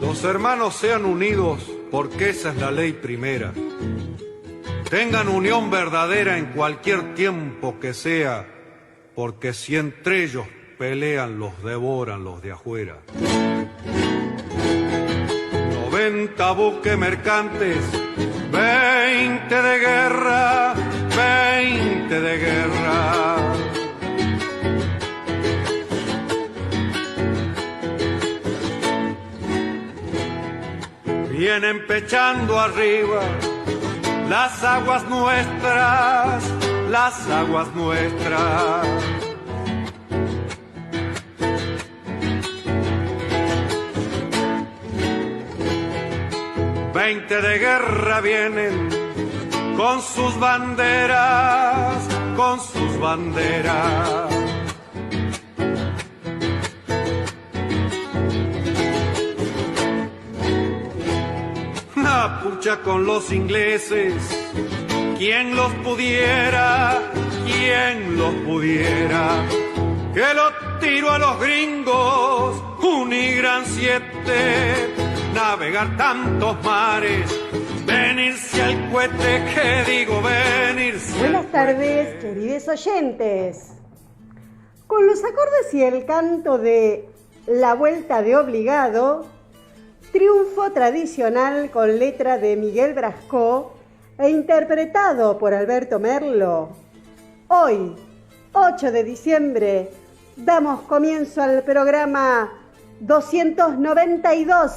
Los hermanos sean unidos porque esa es la ley primera. Tengan unión verdadera en cualquier tiempo que sea, porque si entre ellos pelean, los devoran los de afuera. 90 buques mercantes, 20 de guerra, 20 de guerra. Vienen pechando arriba las aguas nuestras, las aguas nuestras. Veinte de guerra vienen con sus banderas, con sus banderas. Pucha con los ingleses, quien los pudiera, quien los pudiera, que lo tiro a los gringos, Unigran 7, navegar tantos mares, venirse al cohete, que digo venirse. Buenas tardes, queridos oyentes. Con los acordes y el canto de La Vuelta de Obligado, triunfo tradicional con letra de Miguel Brasco e interpretado por Alberto Merlo. Hoy, 8 de diciembre, damos comienzo al programa 292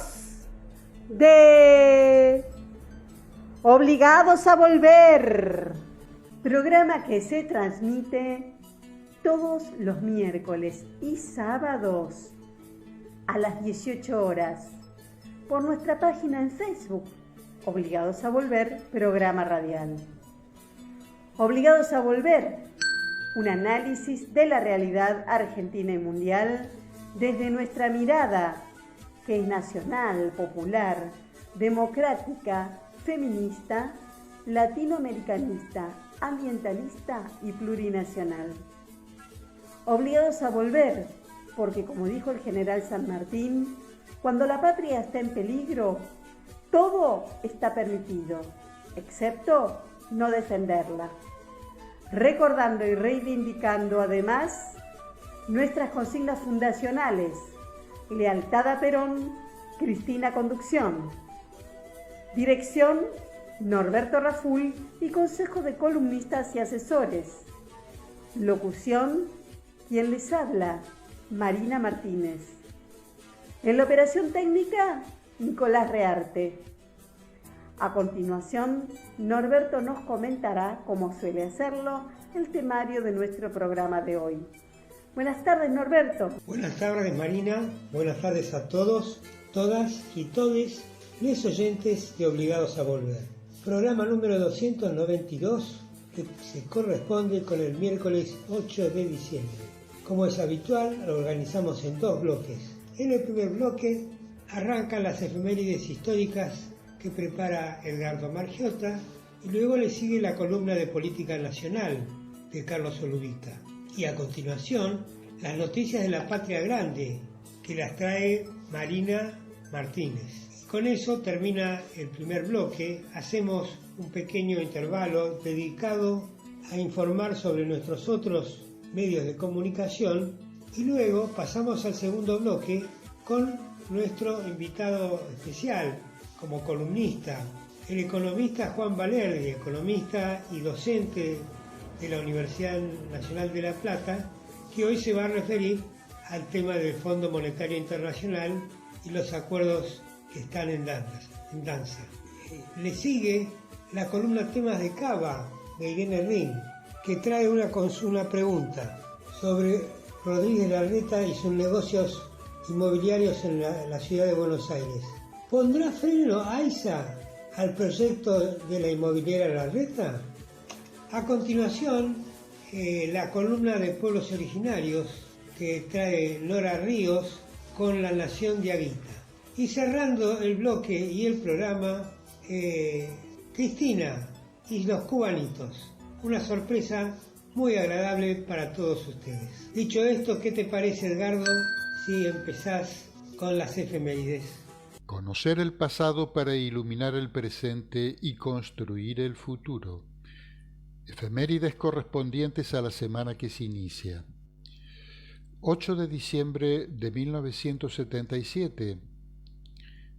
de Obligados a Volver. Programa que se transmite todos los miércoles y sábados a las 18 horas. Por nuestra página en Facebook, Obligados a Volver, programa radial. Obligados a Volver, un análisis de la realidad argentina y mundial desde nuestra mirada, que es nacional, popular, democrática, feminista, latinoamericanista, ambientalista y plurinacional. Obligados a volver, porque como dijo el general San Martín, cuando la patria está en peligro, todo está permitido, excepto no defenderla. Recordando y reivindicando además nuestras consignas fundacionales: lealtad a Perón, Cristina Conducción. Dirección: Norberto Raful y consejo de columnistas y asesores. Locución: quien les habla, Marina Martínez. En la operación técnica, Nicolás Rearte. A continuación, Norberto nos comentará, como suele hacerlo, el temario de nuestro programa de hoy. Buenas tardes, Norberto. Buenas tardes, Marina. Buenas tardes a todos, todas y todes, les oyentes de Obligados a Volver. Programa número 292, que se corresponde con el miércoles 8 de diciembre. Como es habitual, lo organizamos en dos bloques. En el primer bloque arrancan las efemérides históricas que prepara Edgardo Margiota y luego le sigue la columna de política nacional de Carlos Olubita. Y a continuación, las noticias de la patria grande que las trae Marina Martínez. Con eso termina el primer bloque, hacemos un pequeño intervalo dedicado a informar sobre nuestros otros medios de comunicación y luego pasamos al segundo bloque con nuestro invitado especial como columnista, el economista Juan Valerdi, economista y docente de la Universidad Nacional de La Plata, que hoy se va a referir al tema del Fondo Monetario Internacional y los acuerdos que están en danza. Le sigue la columna Temas de Cava de Irene Ring, que trae una pregunta sobre Rodríguez Larreta y sus negocios inmobiliarios en la ciudad de Buenos Aires. ¿Pondrá freno AISA al proyecto de la inmobiliaria Larreta? A continuación, la columna de pueblos originarios que trae Nora Ríos con La Nación de Aguita. Y cerrando el bloque y el programa, Cristina, y los cubanitos. Una sorpresa muy agradable para todos ustedes. Dicho esto, ¿qué te parece, Edgardo, si empezás con las efemérides? Conocer el pasado para iluminar el presente y construir el futuro. Efemérides correspondientes a la semana que se inicia. 8 de diciembre de 1977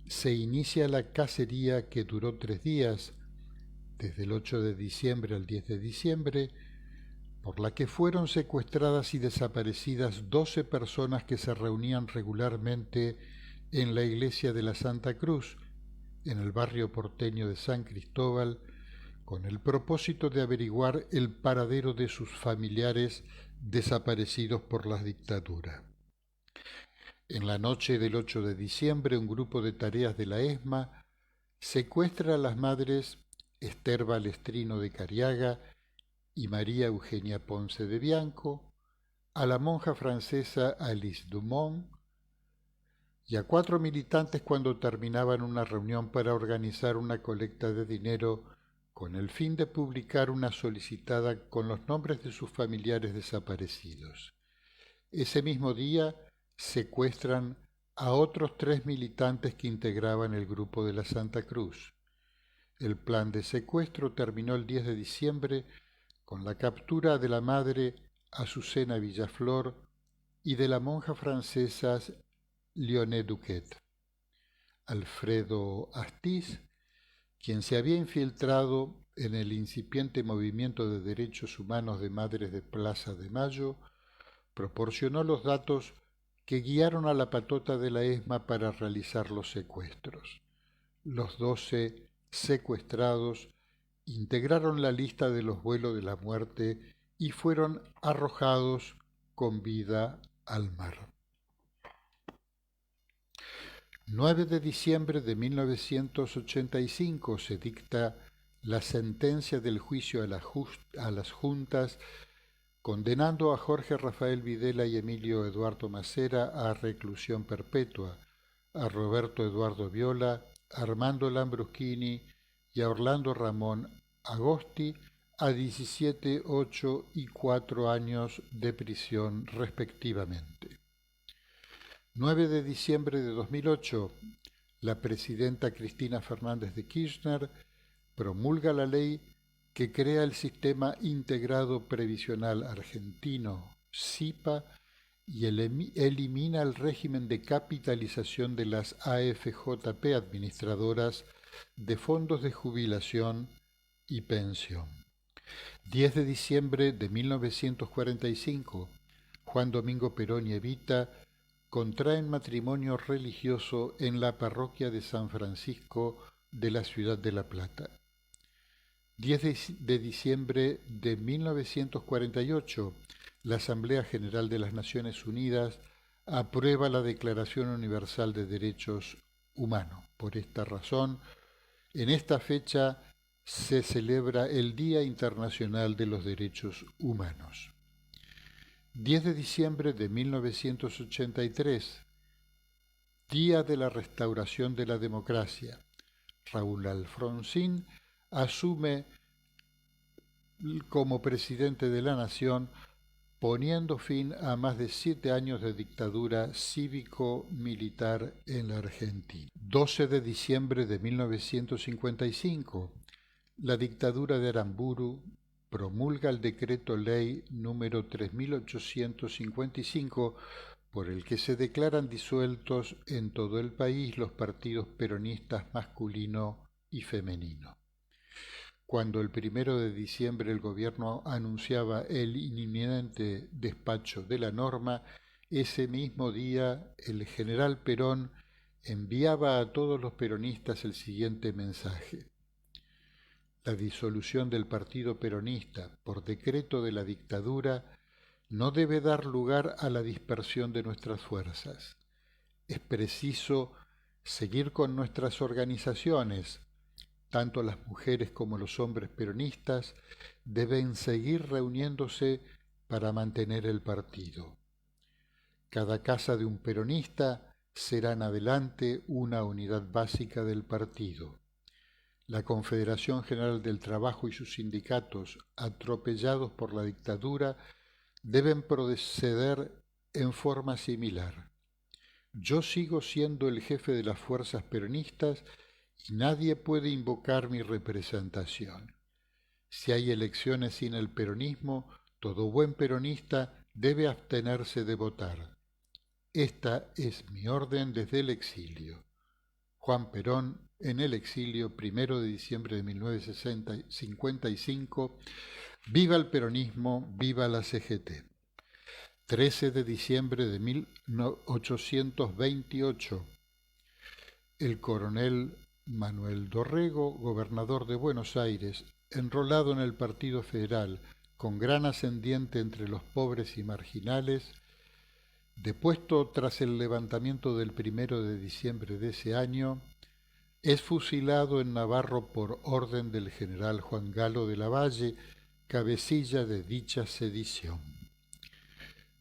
se inicia la cacería que duró 3 días, desde el 8 de diciembre al 10 de diciembre, por la que fueron secuestradas y desaparecidas 12 personas que se reunían regularmente en la iglesia de la Santa Cruz, en el barrio porteño de San Cristóbal, con el propósito de averiguar el paradero de sus familiares desaparecidos por la dictadura. En la noche del 8 de diciembre, un grupo de tareas de la ESMA secuestra a las madres Esther Balestrino de Cariaga y María Eugenia Ponce de Bianco, a la monja francesa Alice Dumont y a 4 militantes cuando terminaban una reunión para organizar una colecta de dinero con el fin de publicar una solicitada con los nombres de sus familiares desaparecidos. Ese mismo día secuestran a otros 3 militantes que integraban el grupo de la Santa Cruz. El plan de secuestro terminó el 10 de diciembre con la captura de la madre Azucena Villaflor y de la monja francesa Lionel Duquet. Alfredo Astiz, quien se había infiltrado en el incipiente movimiento de derechos humanos de Madres de Plaza de Mayo, proporcionó los datos que guiaron a la patota de la ESMA para realizar los secuestros. Los 12 secuestrados integraron la lista de los vuelos de la muerte y fueron arrojados con vida al mar. 9 de diciembre de 1985 se dicta la sentencia del juicio a las juntas condenando a Jorge Rafael Videla y Emilio Eduardo Macera a reclusión perpetua, a Roberto Eduardo Viola, a Armando Lambruschini y a Orlando Ramón Agosti a 17, 8 y 4 años de prisión respectivamente. 9 de diciembre de 2008, la presidenta Cristina Fernández de Kirchner promulga la ley que crea el Sistema Integrado Previsional Argentino, SIPA, y elimina el régimen de capitalización de las AFJP administradoras de fondos de jubilación y pensión. 10 de diciembre de 1945, Juan Domingo Perón y Evita contraen matrimonio religioso en la parroquia de San Francisco de la ciudad de La Plata. 10 de diciembre de 1948, la Asamblea General de las Naciones Unidas aprueba la Declaración Universal de Derechos Humanos. Por esta razón, en esta fecha se celebra el Día Internacional de los Derechos Humanos. 10 de diciembre de 1983, Día de la Restauración de la Democracia. Raúl Alfonsín asume como presidente de la Nación, poniendo fin a más de 7 años de dictadura cívico-militar en la Argentina. 12 de diciembre de 1955, la dictadura de Aramburu promulga el decreto ley número 3855 por el que se declaran disueltos en todo el país los partidos peronistas masculino y femenino. Cuando el 1 de diciembre el gobierno anunciaba el inminente despacho de la norma, ese mismo día el general Perón enviaba a todos los peronistas el siguiente mensaje: la disolución del Partido Peronista por decreto de la dictadura no debe dar lugar a la dispersión de nuestras fuerzas. Es preciso seguir con nuestras organizaciones. Tanto las mujeres como los hombres peronistas deben seguir reuniéndose para mantener el partido. Cada casa de un peronista será en adelante una unidad básica del partido. La Confederación General del Trabajo y sus sindicatos, atropellados por la dictadura, deben proceder en forma similar. Yo sigo siendo el jefe de las fuerzas peronistas y nadie puede invocar mi representación. Si hay elecciones sin el peronismo, todo buen peronista debe abstenerse de votar. Esta es mi orden desde el exilio. Juan Perón, en el exilio, 1 de diciembre de 1955, viva el peronismo, viva la CGT. 13 de diciembre de 1828, el coronel Manuel Dorrego, gobernador de Buenos Aires, enrolado en el Partido Federal, con gran ascendiente entre los pobres y marginales, depuesto tras el levantamiento del 1 de diciembre de ese año, es fusilado en Navarro por orden del general Juan Galo de la Valle, cabecilla de dicha sedición.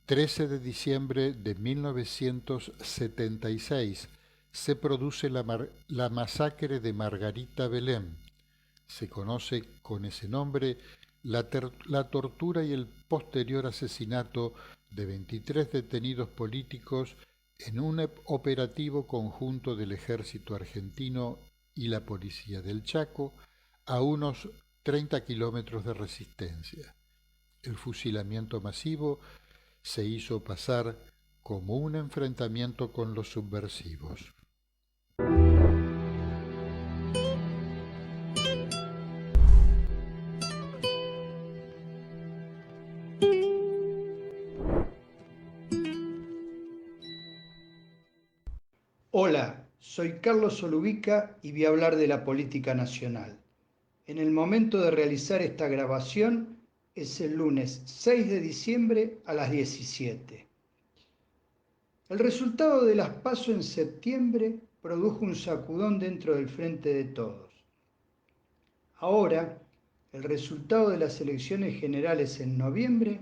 13 de diciembre de 1976 se produce la masacre de Margarita Belén. Se conoce con ese nombre la tortura y el posterior asesinato de 23 detenidos políticos en un operativo conjunto del ejército argentino y la policía del Chaco a unos 30 kilómetros de Resistencia. El fusilamiento masivo se hizo pasar como un enfrentamiento con los subversivos. Hola, soy Carlos Solubica y voy a hablar de la política nacional. En el momento de realizar esta grabación es el lunes 6 de diciembre a las 17. El resultado de las PASO en septiembre produjo un sacudón dentro del Frente de Todos. Ahora, el resultado de las elecciones generales en noviembre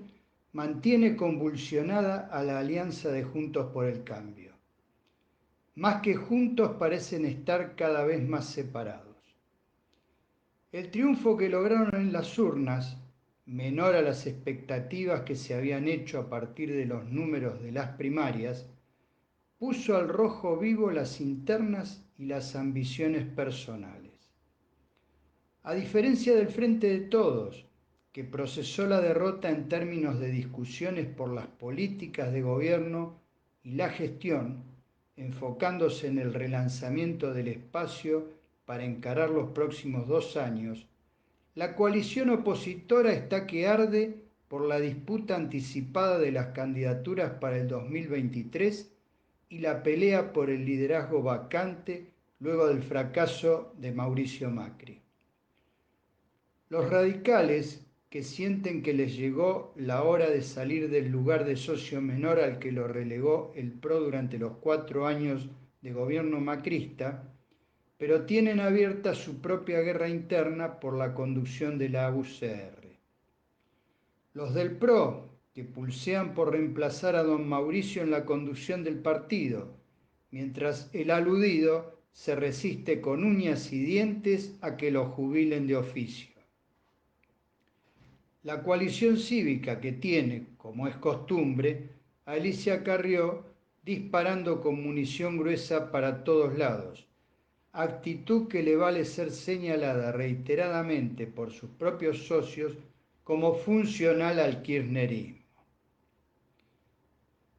mantiene convulsionada a la alianza de Juntos por el Cambio. Más que juntos parecen estar cada vez más separados. El triunfo que lograron en las urnas, menor a las expectativas que se habían hecho a partir de los números de las primarias, puso al rojo vivo las internas y las ambiciones personales. A diferencia del Frente de Todos, que procesó la derrota en términos de discusiones por las políticas de gobierno y la gestión, enfocándose en el relanzamiento del espacio para encarar los próximos 2 años, la coalición opositora está que arde por la disputa anticipada de las candidaturas para el 2023 y la pelea por el liderazgo vacante luego del fracaso de Mauricio Macri. Los radicales, que sienten que les llegó la hora de salir del lugar de socio menor al que lo relegó el PRO durante los 4 años de gobierno macrista, pero tienen abierta su propia guerra interna por la conducción de la UCR. Los del PRO, que pulsean por reemplazar a don Mauricio en la conducción del partido, mientras el aludido se resiste con uñas y dientes a que lo jubilen de oficio. La coalición cívica que tiene, como es costumbre, a Alicia Carrió disparando con munición gruesa para todos lados, actitud que le vale ser señalada reiteradamente por sus propios socios como funcional al kirchnerismo.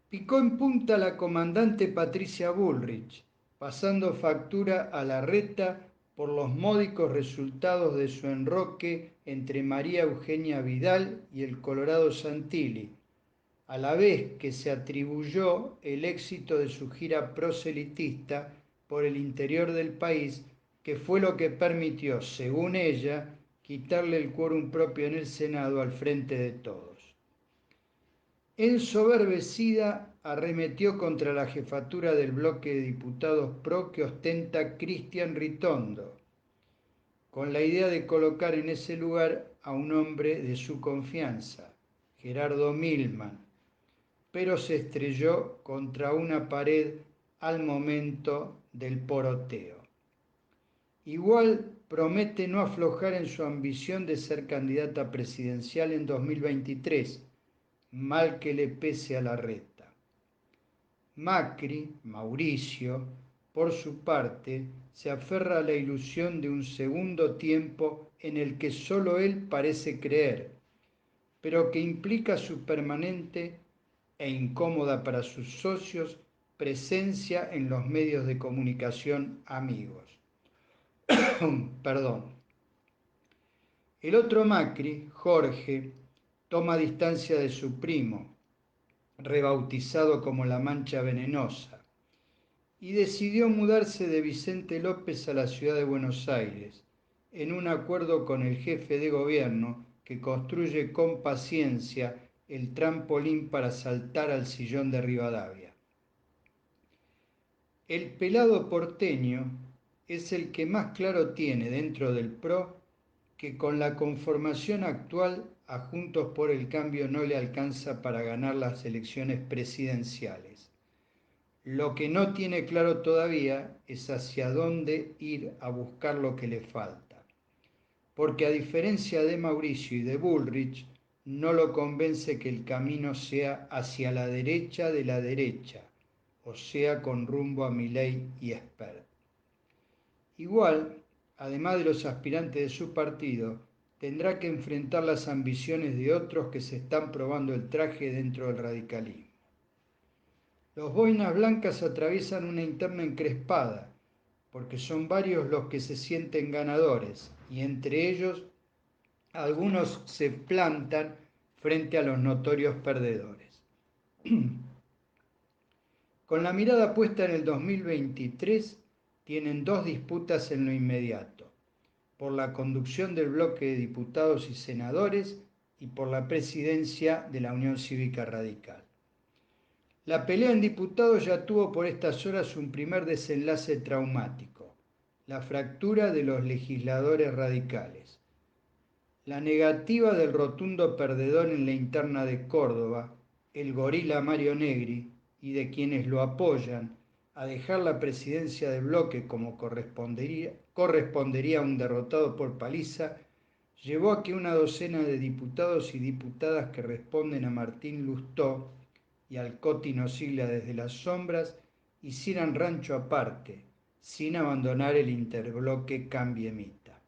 Picó en punta la comandante Patricia Bullrich, pasando factura a Larreta por los módicos resultados de su enroque entre María Eugenia Vidal y el Colorado Santilli, a la vez que se atribuyó el éxito de su gira proselitista por el interior del país, que fue lo que permitió, según ella, quitarle el quórum propio en el Senado al Frente de Todos. Ensoberbecida, arremetió contra la jefatura del bloque de diputados PRO que ostenta Cristian Ritondo, con la idea de colocar en ese lugar a un hombre de su confianza, Gerardo Milman, pero se estrelló contra una pared al momento del poroteo. Igual promete no aflojar en su ambición de ser candidata presidencial en 2023, mal que le pese a Larreta. Macri, Mauricio, por su parte, se aferra a la ilusión de un segundo tiempo en el que solo él parece creer, pero que implica su permanente e incómoda para sus socios presencia en los medios de comunicación amigos. Perdón. El otro Macri, Jorge, toma distancia de su primo, rebautizado como la Mancha Venenosa, y decidió mudarse de Vicente López a la ciudad de Buenos Aires, en un acuerdo con el jefe de gobierno que construye con paciencia el trampolín para saltar al sillón de Rivadavia. El pelado porteño es el que más claro tiene dentro del PRO que con la conformación actual a Juntos por el Cambio no le alcanza para ganar las elecciones presidenciales. Lo que no tiene claro todavía es hacia dónde ir a buscar lo que le falta, porque a diferencia de Mauricio y de Bullrich, no lo convence que el camino sea hacia la derecha de la derecha, o sea, con rumbo a Milei y Espert. Igual, además de los aspirantes de su partido, tendrá que enfrentar las ambiciones de otros que se están probando el traje dentro del radicalismo. Los boinas blancas atraviesan una interna encrespada, porque son varios los que se sienten ganadores, y entre ellos algunos se plantan frente a los notorios perdedores. Con la mirada puesta en el 2023, tienen dos disputas en lo inmediato, por la conducción del bloque de diputados y senadores y por la presidencia de la Unión Cívica Radical. La pelea en diputados ya tuvo por estas horas un primer desenlace traumático, la fractura de los legisladores radicales. La negativa del rotundo perdedor en la interna de Córdoba, el gorila Mario Negri, y de quienes lo apoyan, a dejar la presidencia del bloque como correspondería a un derrotado por paliza, llevó a que una docena de diputados y diputadas que responden a Martín Lustó y al Coti Nocilla desde las sombras hicieran rancho aparte, sin abandonar el interbloque Cambiemita.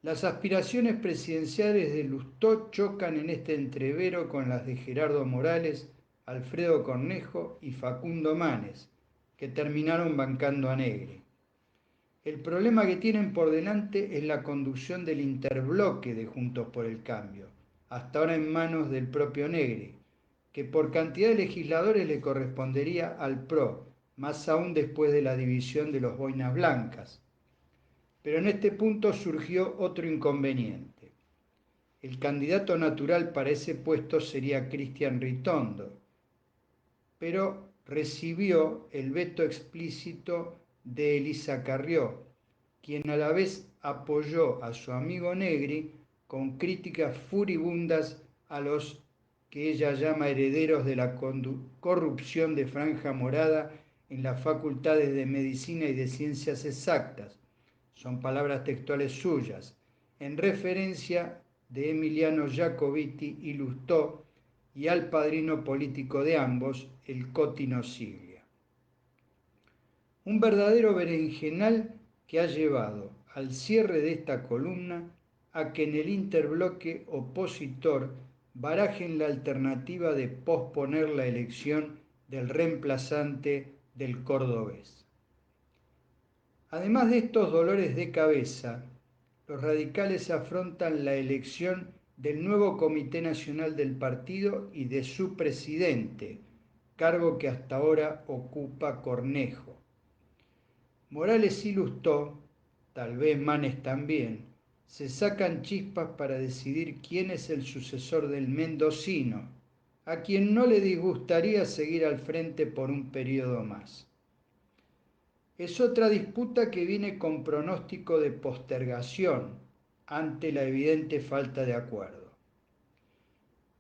Las aspiraciones presidenciales de Lustó chocan en este entrevero con las de Gerardo Morales, Alfredo Cornejo y Facundo Manes, que terminaron bancando a Negri. El problema que tienen por delante es la conducción del interbloque de Juntos por el Cambio, hasta ahora en manos del propio Negri, que por cantidad de legisladores le correspondería al PRO, más aún después de la división de los boinas blancas. Pero en este punto surgió otro inconveniente. El candidato natural para ese puesto sería Cristian Ritondo, pero recibió el veto explícito de Elisa Carrió, quien a la vez apoyó a su amigo Negri con críticas furibundas a los que ella llama herederos de la corrupción de Franja Morada en las facultades de Medicina y de Ciencias Exactas, son palabras textuales suyas, en referencia de Emiliano Jacobiti y Lustó y al padrino político de ambos, el Coti Nocilla. Un verdadero berenjenal que ha llevado al cierre de esta columna a que en el interbloque opositor barajen la alternativa de posponer la elección del reemplazante del cordobés. Además de estos dolores de cabeza, los radicales afrontan la elección del nuevo Comité Nacional del Partido y de su presidente, cargo que hasta ahora ocupa Cornejo. Morales y Lustó, tal vez Manes también, se sacan chispas para decidir quién es el sucesor del mendocino, a quien no le disgustaría seguir al frente por un periodo más. Es otra disputa que viene con pronóstico de postergación ante la evidente falta de acuerdo.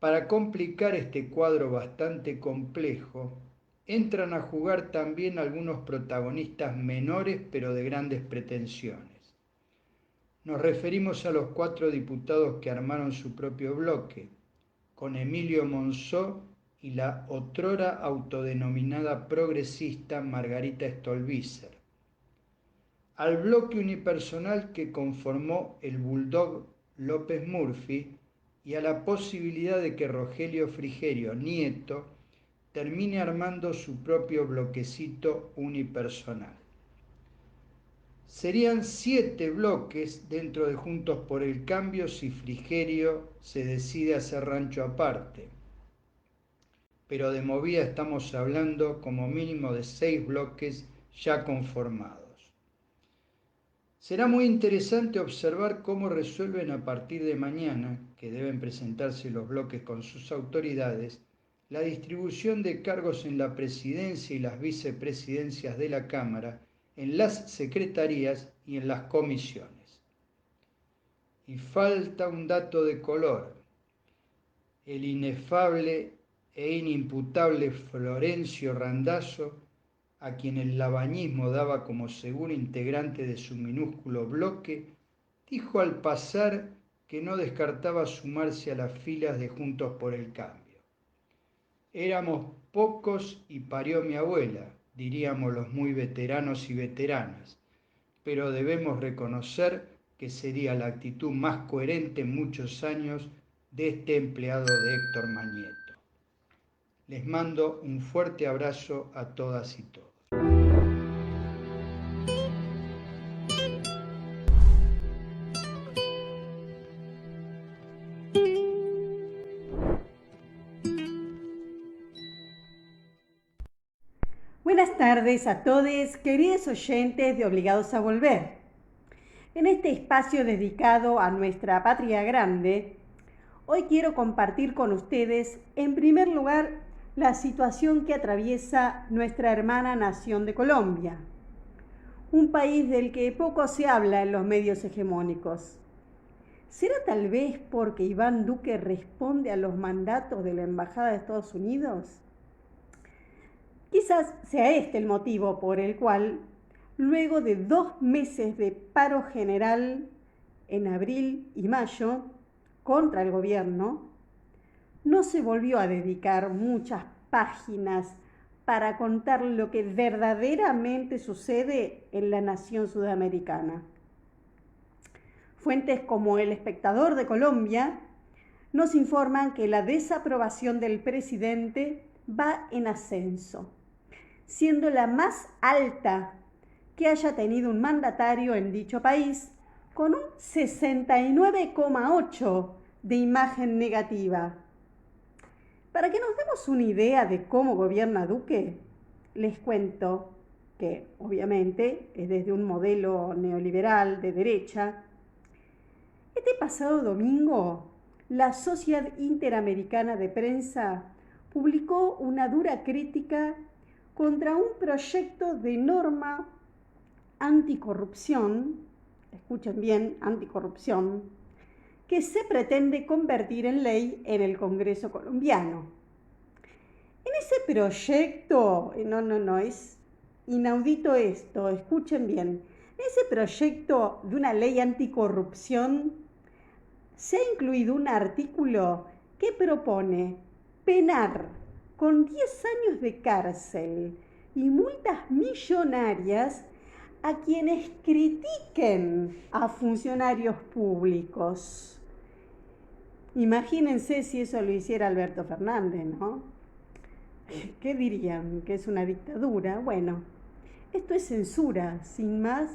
Para complicar este cuadro bastante complejo, entran a jugar también algunos protagonistas menores pero de grandes pretensiones. Nos referimos a los 4 diputados que armaron su propio bloque, con Emilio Monzó y la otrora autodenominada progresista Margarita Stolbizer, al bloque unipersonal que conformó el bulldog López Murphy y a la posibilidad de que Rogelio Frigerio Nieto termine armando su propio bloquecito unipersonal. Serían 7 bloques dentro de Juntos por el Cambio si Frigerio se decide hacer rancho aparte. Pero de movida estamos hablando como mínimo de 6 bloques ya conformados. Será muy interesante observar cómo resuelven a partir de mañana, que deben presentarse los bloques con sus autoridades, la distribución de cargos en la presidencia y las vicepresidencias de la Cámara, en las secretarías y en las comisiones. Y falta un dato de color. El inefable e inimputable Florencio Randazzo, a quien el labañismo daba como seguro integrante de su minúsculo bloque, dijo al pasar que no descartaba sumarse a las filas de Juntos por el Cambio. Éramos pocos y parió mi abuela, diríamos los muy veteranos y veteranas, pero debemos reconocer que sería la actitud más coherente en muchos años de este empleado de Héctor Mañeto. Les mando un fuerte abrazo a todas y todos. Buenas tardes a todos, queridos oyentes de Obligados a Volver. En este espacio dedicado a nuestra patria grande, hoy quiero compartir con ustedes, en primer lugar, la situación que atraviesa nuestra hermana nación de Colombia, un país del que poco se habla en los medios hegemónicos. ¿Será tal vez porque Iván Duque responde a los mandatos de la Embajada de Estados Unidos? Quizás sea este el motivo por el cual, luego de 2 meses de paro general en abril y mayo contra el gobierno, no se volvió a dedicar muchas páginas para contar lo que verdaderamente sucede en la nación sudamericana. Fuentes como El Espectador de Colombia nos informan que la desaprobación del presidente va en ascenso, siendo la más alta que haya tenido un mandatario en dicho país, con un 69,8% de imagen negativa. Para que nos demos una idea de cómo gobierna Duque, les cuento que obviamente es desde un modelo neoliberal de derecha. Este pasado domingo, la Sociedad Interamericana de Prensa publicó una dura crítica contra un proyecto de norma anticorrupción, escuchen bien, anticorrupción, que se pretende convertir en ley en el Congreso colombiano. En ese proyecto, es inaudito esto, escuchen bien, en ese proyecto de una ley anticorrupción se ha incluido un artículo que propone penar con 10 años de cárcel y multas millonarias a quienes critiquen a funcionarios públicos. Imagínense si eso lo hiciera Alberto Fernández, ¿no? ¿Qué dirían? ¿Que es una dictadura? Bueno, esto es censura, sin más,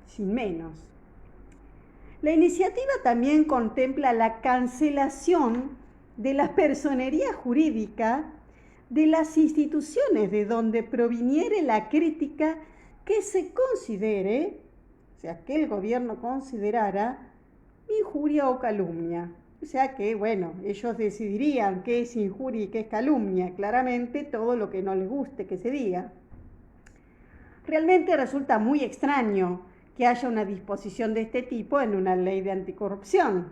sin menos. La iniciativa también contempla la cancelación de la personería jurídica de las instituciones de donde proviniere la crítica que se considere, o sea, que el gobierno considerara injuria o calumnia. O sea que, bueno, ellos decidirían qué es injuria y qué es calumnia, claramente todo lo que no les guste que se diga. Realmente resulta muy extraño que haya una disposición de este tipo en una ley de anticorrupción,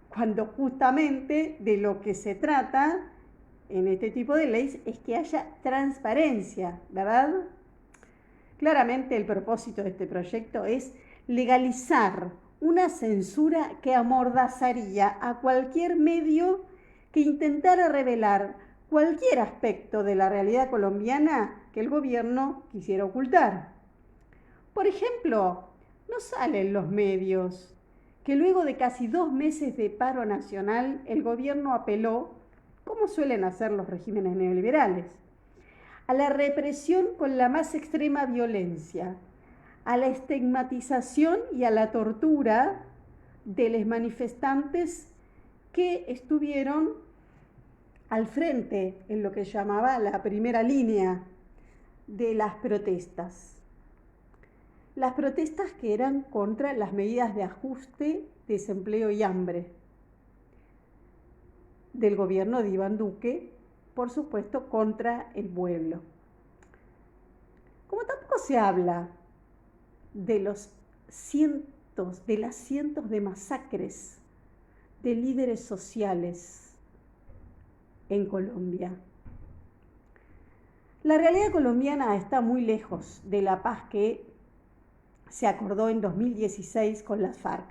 cuando justamente de lo que se trata en este tipo de leyes es que haya transparencia, ¿verdad? Claramente el propósito de este proyecto es legalizar una censura que amordazaría a cualquier medio que intentara revelar cualquier aspecto de la realidad colombiana que el gobierno quisiera ocultar. Por ejemplo, no salen los medios que luego de casi 2 meses de paro nacional el gobierno apeló, como suelen hacer los regímenes neoliberales, a la represión con la más extrema violencia, a la estigmatización y a la tortura de los manifestantes que estuvieron al frente en lo que llamaba la primera línea de las protestas. Las protestas que eran contra las medidas de ajuste, desempleo y hambre del gobierno de Iván Duque, por supuesto contra el pueblo. Como tampoco se habla de las cientos de masacres de líderes sociales en Colombia. La realidad colombiana está muy lejos de la paz que se acordó en 2016 con las FARC.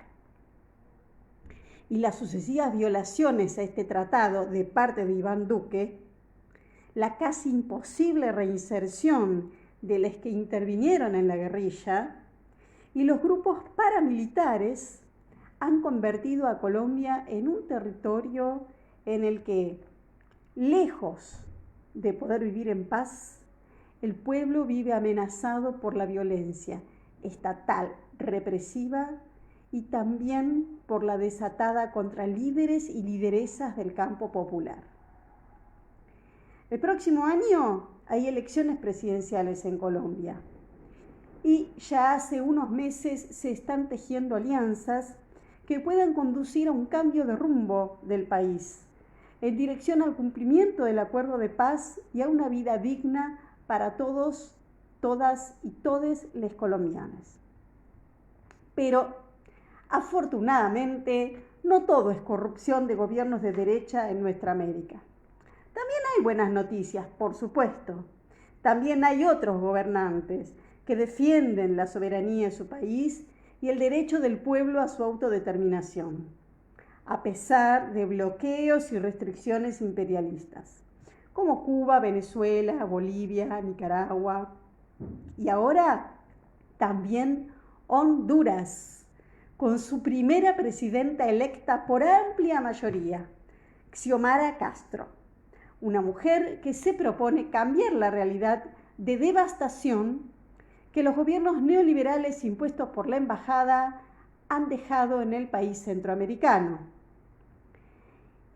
Y las sucesivas violaciones a este tratado de parte de Iván Duque, la casi imposible reinserción de los que intervinieron en la guerrilla y los grupos paramilitares han convertido a Colombia en un territorio en el que, lejos de poder vivir en paz, el pueblo vive amenazado por la violencia estatal, represiva y también por la desatada contra líderes y lideresas del campo popular. El próximo año hay elecciones presidenciales en Colombia y ya hace unos meses se están tejiendo alianzas que puedan conducir a un cambio de rumbo del país en dirección al cumplimiento del acuerdo de paz y a una vida digna para todos, todas y todes les colombianos. Pero, afortunadamente, no todo es corrupción de gobiernos de derecha en nuestra América. También hay buenas noticias, por supuesto. También hay otros gobernantes que defienden la soberanía de su país y el derecho del pueblo a su autodeterminación, a pesar de bloqueos y restricciones imperialistas, como Cuba, Venezuela, Bolivia, Nicaragua y ahora también Honduras, con su primera presidenta electa por amplia mayoría, Xiomara Castro, una mujer que se propone cambiar la realidad de devastación que los gobiernos neoliberales impuestos por la embajada han dejado en el país centroamericano.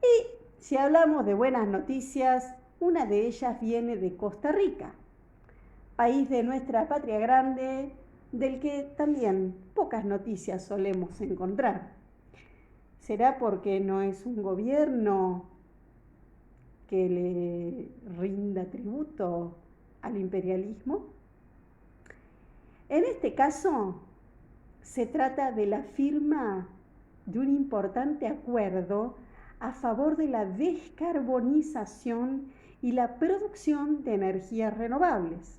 Y si hablamos de buenas noticias, una de ellas viene de Costa Rica, país de nuestra patria grande, del que también pocas noticias solemos encontrar. ¿Será porque no es un gobierno que le rinda tributo al imperialismo? En este caso, se trata de la firma de un importante acuerdo a favor de la descarbonización y la producción de energías renovables.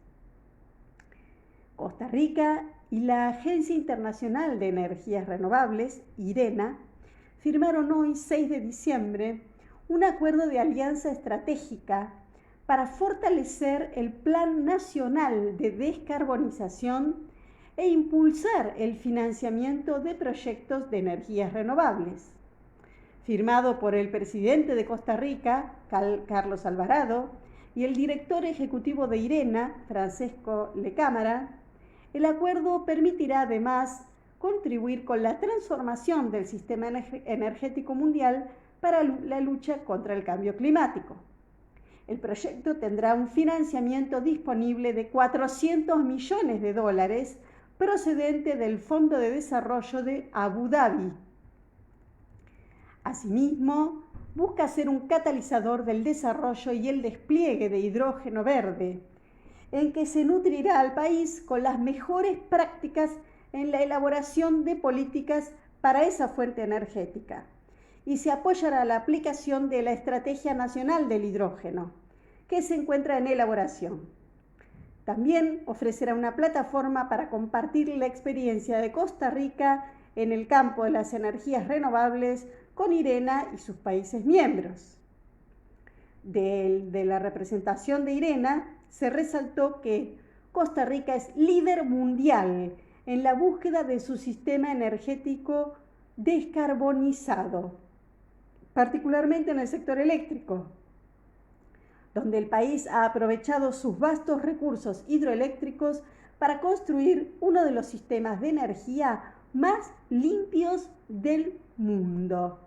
Costa Rica y la Agencia Internacional de Energías Renovables, IRENA, firmaron hoy, 6 de diciembre, un acuerdo de alianza estratégica para fortalecer el Plan Nacional de Descarbonización e impulsar el financiamiento de proyectos de energías renovables. Firmado por el presidente de Costa Rica, Carlos Alvarado, y el director ejecutivo de IRENA, Francesco Lecámara, el acuerdo permitirá además contribuir con la transformación del sistema energético mundial para la lucha contra el cambio climático. El proyecto tendrá un financiamiento disponible de $400 millones procedente del Fondo de Desarrollo de Abu Dhabi. Asimismo, busca ser un catalizador del desarrollo y el despliegue de hidrógeno verde, en que se nutrirá al país con las mejores prácticas en la elaboración de políticas para esa fuente energética y se apoyará la aplicación de la Estrategia Nacional del Hidrógeno, que se encuentra en elaboración. También ofrecerá una plataforma para compartir la experiencia de Costa Rica en el campo de las energías renovables con IRENA y sus países miembros. De la representación de IRENA se resaltó que Costa Rica es líder mundial en la búsqueda de su sistema energético descarbonizado, particularmente en el sector eléctrico, donde el país ha aprovechado sus vastos recursos hidroeléctricos para construir uno de los sistemas de energía más limpios del mundo.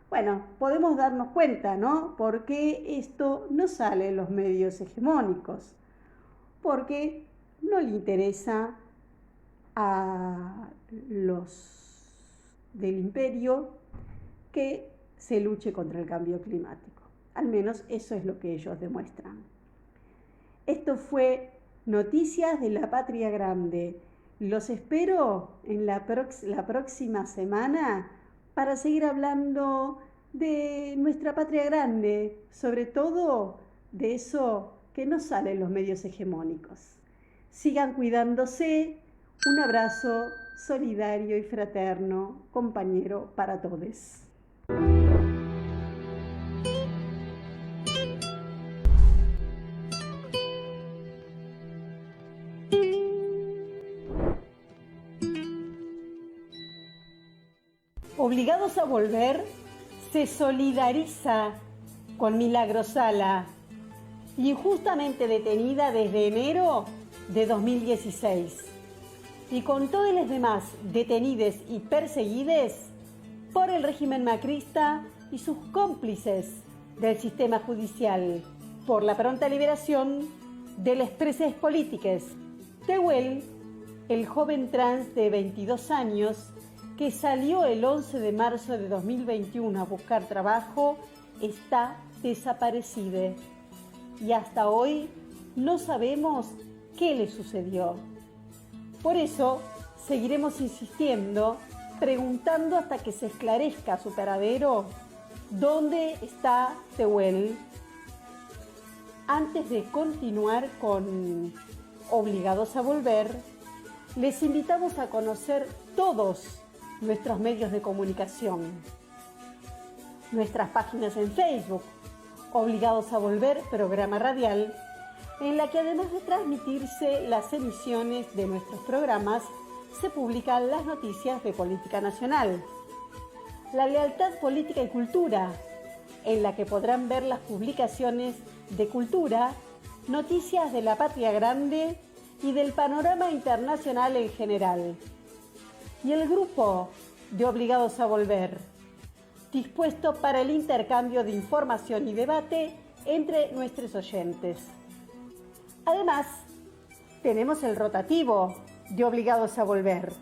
Bueno, podemos darnos cuenta, ¿no? ¿Por qué esto no sale en los medios hegemónicos? Porque no le interesa a los del imperio que se luche contra el cambio climático. Al menos eso es lo que ellos demuestran. Esto fue Noticias de la Patria Grande. Los espero en la próxima semana para seguir hablando de nuestra patria grande, sobre todo de eso que no sale en los medios hegemónicos. Sigan cuidándose. Un abrazo solidario y fraterno, compañero para todos. Obligados a volver, se solidariza con Milagros Sala, injustamente detenida desde enero de 2016, y con todos los demás detenidos y perseguidos por el régimen macrista y sus cómplices del sistema judicial, por la pronta liberación de los presos políticos. Tehuel, el joven trans de 22 años, que salió el 11 de marzo de 2021 a buscar trabajo, está desaparecido. Y hasta hoy no sabemos qué le sucedió. Por eso seguiremos insistiendo, preguntando hasta que se esclarezca su paradero, ¿dónde está Tehuel? Antes de continuar con Obligados a Volver, les invitamos a conocer todos nuestros medios de comunicación, nuestras páginas en Facebook, Obligados a Volver, programa radial, en la que además de transmitirse las emisiones de nuestros programas, se publican las noticias de política nacional. La Lealtad Política y Cultura, en la que podrán ver las publicaciones de cultura, noticias de la patria grande y del panorama internacional en general. Y el grupo de Obligados a Volver, dispuesto para el intercambio de información y debate entre nuestros oyentes. Además, tenemos el rotativo de Obligados a Volver,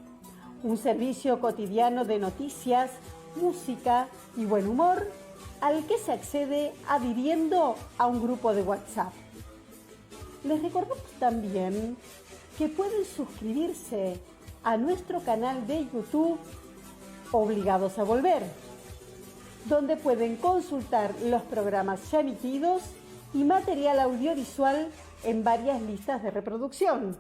un servicio cotidiano de noticias, música y buen humor al que se accede adhiriendo a un grupo de WhatsApp. Les recordamos también que pueden suscribirse a nuestro canal de YouTube Obligados a Volver, donde pueden consultar los programas ya emitidos y material audiovisual en varias listas de reproducción.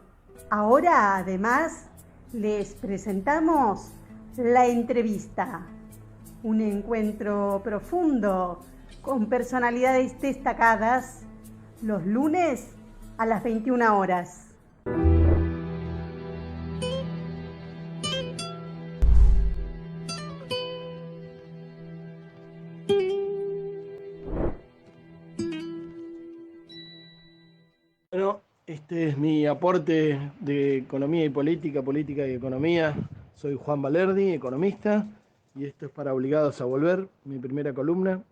Ahora, además, les presentamos La Entrevista, un encuentro profundo con personalidades destacadas los lunes a las 21 horas. Bueno, este es mi aporte de economía y política, política y economía. Soy Juan Valerdi, economista, y esto es para Obligados a Volver, mi primera columna.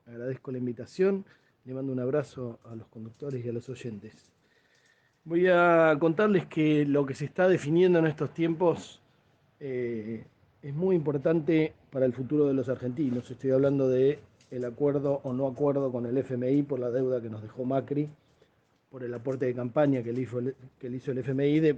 Agradezco la invitación, le mando un abrazo a los conductores y a los oyentes. Voy a contarles que lo que se está definiendo en estos tiempos es muy importante para el futuro de los argentinos. Estoy hablando de el acuerdo o no acuerdo con el FMI por la deuda que nos dejó Macri, por el aporte de campaña que le hizo el FMI,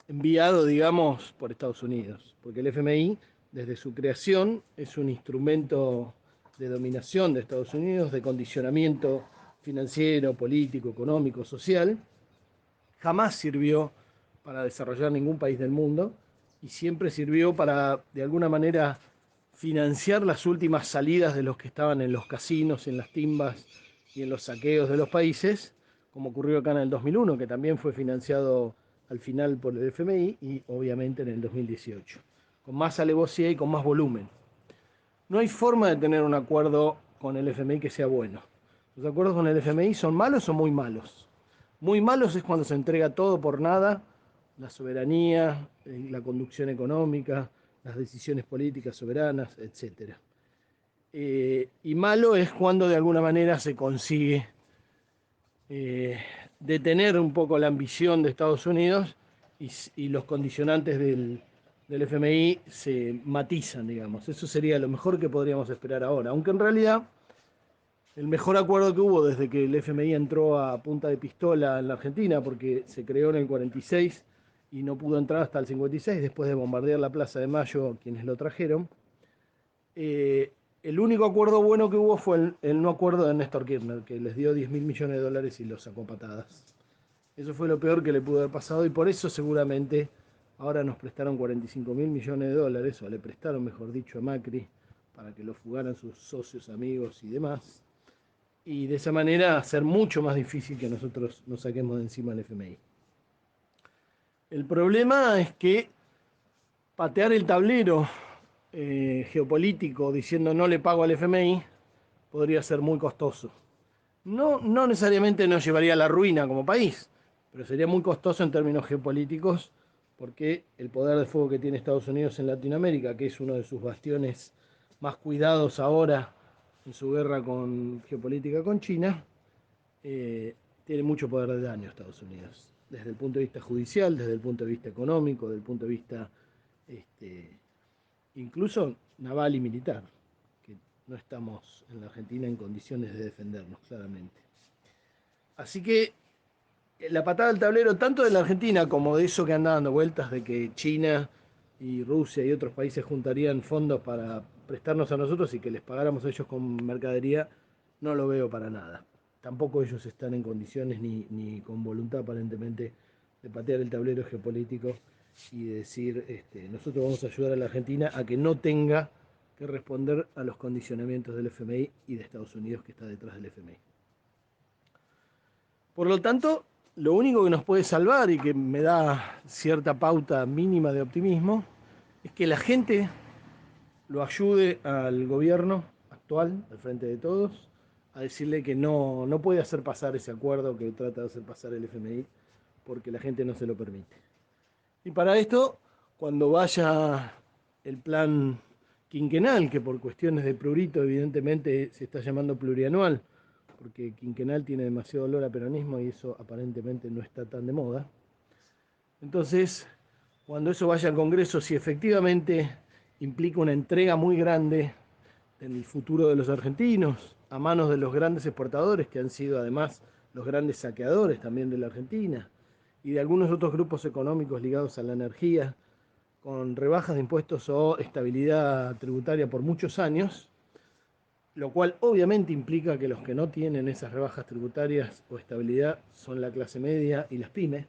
enviado, digamos, por Estados Unidos. Porque el FMI, desde su creación, es un instrumento de dominación de Estados Unidos, de condicionamiento financiero, político, económico, social. Jamás sirvió para desarrollar ningún país del mundo y siempre sirvió para, de alguna manera, financiar las últimas salidas de los que estaban en los casinos, en las timbas y en los saqueos de los países, como ocurrió acá en el 2001, que también fue financiado al final por el FMI y obviamente en el 2018, con más alevosía y con más volumen. No hay forma de tener un acuerdo con el FMI que sea bueno. Los acuerdos con el FMI son malos o muy malos. Muy malos es cuando se entrega todo por nada, la soberanía, la conducción económica, las decisiones políticas soberanas, etc. Y malo es cuando de alguna manera se consigue detener un poco la ambición de Estados Unidos y los condicionantes del FMI se matizan, digamos. Eso sería lo mejor que podríamos esperar ahora, aunque en realidad el mejor acuerdo que hubo desde que el FMI entró a punta de pistola en la Argentina, porque se creó en el 46 y no pudo entrar hasta el 56, después de bombardear la Plaza de Mayo quienes lo trajeron. El único acuerdo bueno que hubo fue el no acuerdo de Néstor Kirchner, que les dio 10.000 millones de dólares y los sacó a patadas. Eso fue lo peor que le pudo haber pasado y por eso seguramente ahora nos prestaron 45.000 millones de dólares, o le prestaron, mejor dicho, a Macri, para que lo fugaran sus socios, amigos y demás. Y de esa manera hacer mucho más difícil que nosotros nos saquemos de encima el FMI. El problema es que patear el tablero geopolítico diciendo no le pago al FMI podría ser muy costoso. No necesariamente nos llevaría a la ruina como país, pero sería muy costoso en términos geopolíticos porque el poder de fuego que tiene Estados Unidos en Latinoamérica, que es uno de sus bastiones más cuidados ahora en su guerra geopolítica con China, tiene mucho poder de daño Estados Unidos, desde el punto de vista judicial, desde el punto de vista económico, desde el punto de vista incluso naval y militar, que no estamos en la Argentina en condiciones de defendernos claramente. Así que la patada al tablero, tanto de la Argentina como de eso que anda dando vueltas, de que China y Rusia y otros países juntarían fondos para prestarnos a nosotros y que les pagáramos a ellos con mercadería, no lo veo para nada. Tampoco ellos están en condiciones ni con voluntad aparentemente de patear el tablero geopolítico y de decir nosotros vamos a ayudar a la Argentina a que no tenga que responder a los condicionamientos del FMI y de Estados Unidos que está detrás del FMI. Por lo tanto, lo único que nos puede salvar y que me da cierta pauta mínima de optimismo es que la gente lo ayude al gobierno actual, al frente de todos, a decirle que no puede hacer pasar ese acuerdo que trata de hacer pasar el FMI porque la gente no se lo permite. Y para esto, cuando vaya el plan quinquenal, que por cuestiones de prurito evidentemente se está llamando plurianual, porque quinquenal tiene demasiado olor a peronismo y eso aparentemente no está tan de moda. Entonces, cuando eso vaya al Congreso, si efectivamente implica una entrega muy grande del futuro de los argentinos a manos de los grandes exportadores, que han sido además los grandes saqueadores también de la Argentina, y de algunos otros grupos económicos ligados a la energía, con rebajas de impuestos o estabilidad tributaria por muchos años, lo cual obviamente implica que los que no tienen esas rebajas tributarias o estabilidad son la clase media y las pymes,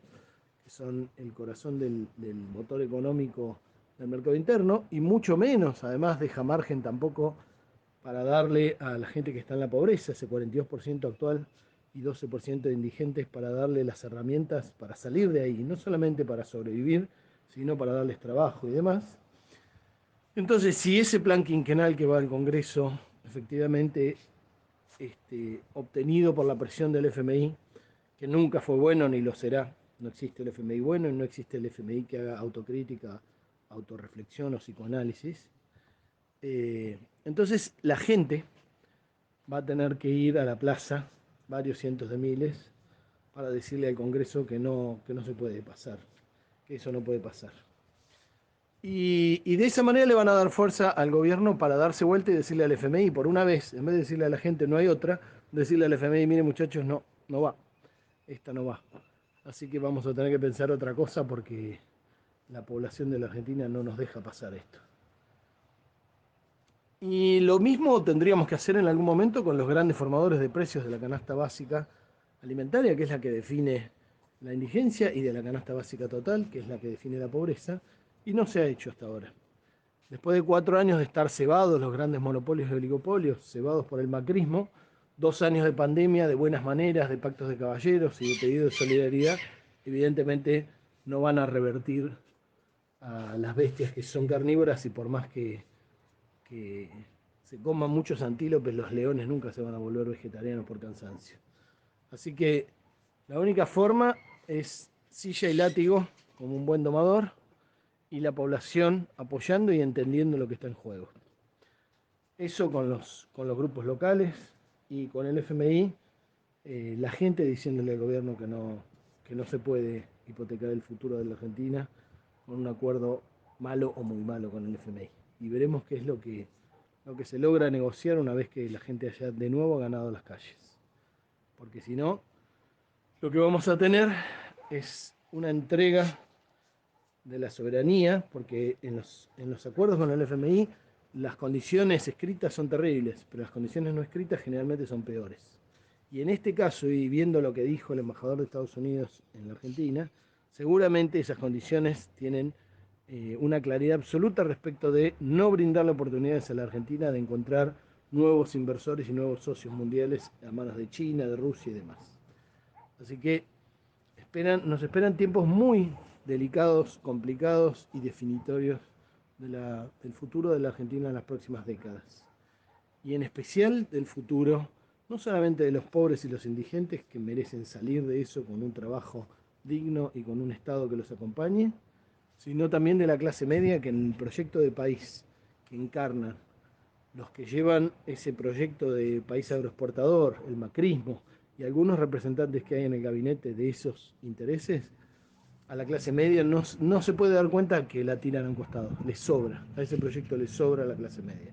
que son el corazón del motor económico del mercado interno, y mucho menos, además, deja margen tampoco para darle a la gente que está en la pobreza, ese 42% actual y 12% de indigentes, para darle las herramientas para salir de ahí, no solamente para sobrevivir, sino para darles trabajo y demás. Entonces, si ese plan quinquenal que va al Congreso, efectivamente obtenido por la presión del FMI, que nunca fue bueno ni lo será, no existe el FMI bueno y no existe el FMI que haga autocrítica, autorreflexión o psicoanálisis, entonces la gente va a tener que ir a la plaza, varios cientos de miles, para decirle al Congreso que no se puede pasar, que eso no puede pasar. Y de esa manera le van a dar fuerza al gobierno para darse vuelta y decirle al FMI, por una vez, en vez de decirle a la gente no hay otra, decirle al FMI, mire muchachos, no va, esta no va. Así que vamos a tener que pensar otra cosa porque la población de la Argentina no nos deja pasar esto. Y lo mismo tendríamos que hacer en algún momento con los grandes formadores de precios de la canasta básica alimentaria, que es la que define la indigencia, y de la canasta básica total, que es la que define la pobreza, y no se ha hecho hasta ahora. Después de 4 años de estar cebados los grandes monopolios y oligopolios, cebados por el macrismo, 2 años de pandemia, de buenas maneras, de pactos de caballeros y de pedido de solidaridad, evidentemente no van a revertir a las bestias que son carnívoras, y por más que se coman muchos antílopes, los leones nunca se van a volver vegetarianos por cansancio. Así que la única forma es silla y látigo como un buen domador, y la población apoyando y entendiendo lo que está en juego. Eso con los grupos locales y con el FMI, la gente diciéndole al gobierno que no se puede hipotecar el futuro de la Argentina con un acuerdo malo o muy malo con el FMI. Y veremos qué es lo que se logra negociar una vez que la gente haya de nuevo ganado las calles. Porque si no, lo que vamos a tener es una entrega de la soberanía, porque en los acuerdos con el FMI las condiciones escritas son terribles, pero las condiciones no escritas generalmente son peores. Y en este caso, y viendo lo que dijo el embajador de Estados Unidos en la Argentina, seguramente esas condiciones tienen una claridad absoluta respecto de no brindarle oportunidades a la Argentina de encontrar nuevos inversores y nuevos socios mundiales a manos de China, de Rusia y demás. Así que nos esperan tiempos muy delicados, complicados y definitorios del futuro de la Argentina en las próximas décadas. Y en especial del futuro, no solamente de los pobres y los indigentes, que merecen salir de eso con un trabajo digno y con un Estado que los acompañe, sino también de la clase media, que en el proyecto de país que encarnan los que llevan ese proyecto de país agroexportador, el macrismo, y algunos representantes que hay en el gabinete de esos intereses, a la clase media no se puede dar cuenta que la tiran a un costado, les sobra, a ese proyecto les sobra a la clase media.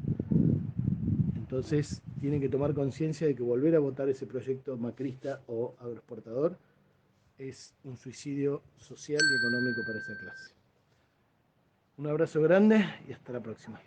Entonces tienen que tomar conciencia de que volver a votar ese proyecto macrista o agroexportador es un suicidio social y económico para esa clase. Un abrazo grande y hasta la próxima.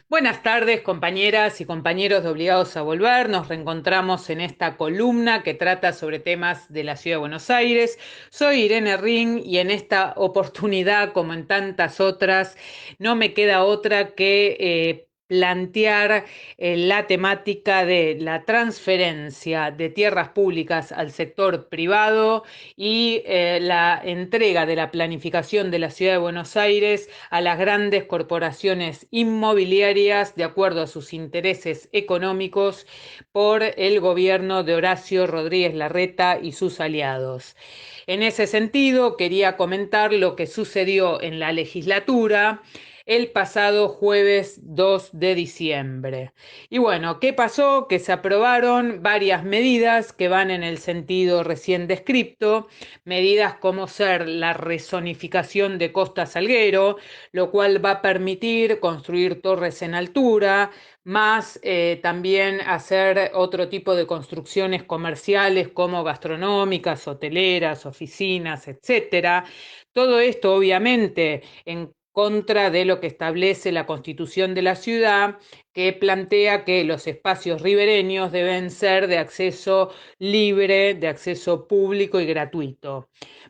Buenas tardes, compañeras y compañeros de Obligados a Volver. Nos reencontramos en esta columna que trata sobre temas de la Ciudad de Buenos Aires. Soy Irene Ring y en esta oportunidad, como en tantas otras, no me queda otra que plantear la temática de la transferencia de tierras públicas al sector privado y la entrega de la planificación de la Ciudad de Buenos Aires a las grandes corporaciones inmobiliarias de acuerdo a sus intereses económicos por el gobierno de Horacio Rodríguez Larreta y sus aliados. En ese sentido, quería comentar lo que sucedió en la legislatura el pasado jueves 2 de diciembre. Y bueno, ¿qué pasó? Que se aprobaron varias medidas que van en el sentido recién descrito, medidas como ser la rezonificación de Costa Salguero, lo cual va a permitir construir torres en altura, más también hacer otro tipo de construcciones comerciales como gastronómicas, hoteleras, oficinas, etcétera. Todo esto obviamente en contra de lo que establece la Constitución de la ciudad, que plantea que los espacios ribereños deben ser de acceso libre, de acceso público y gratuito.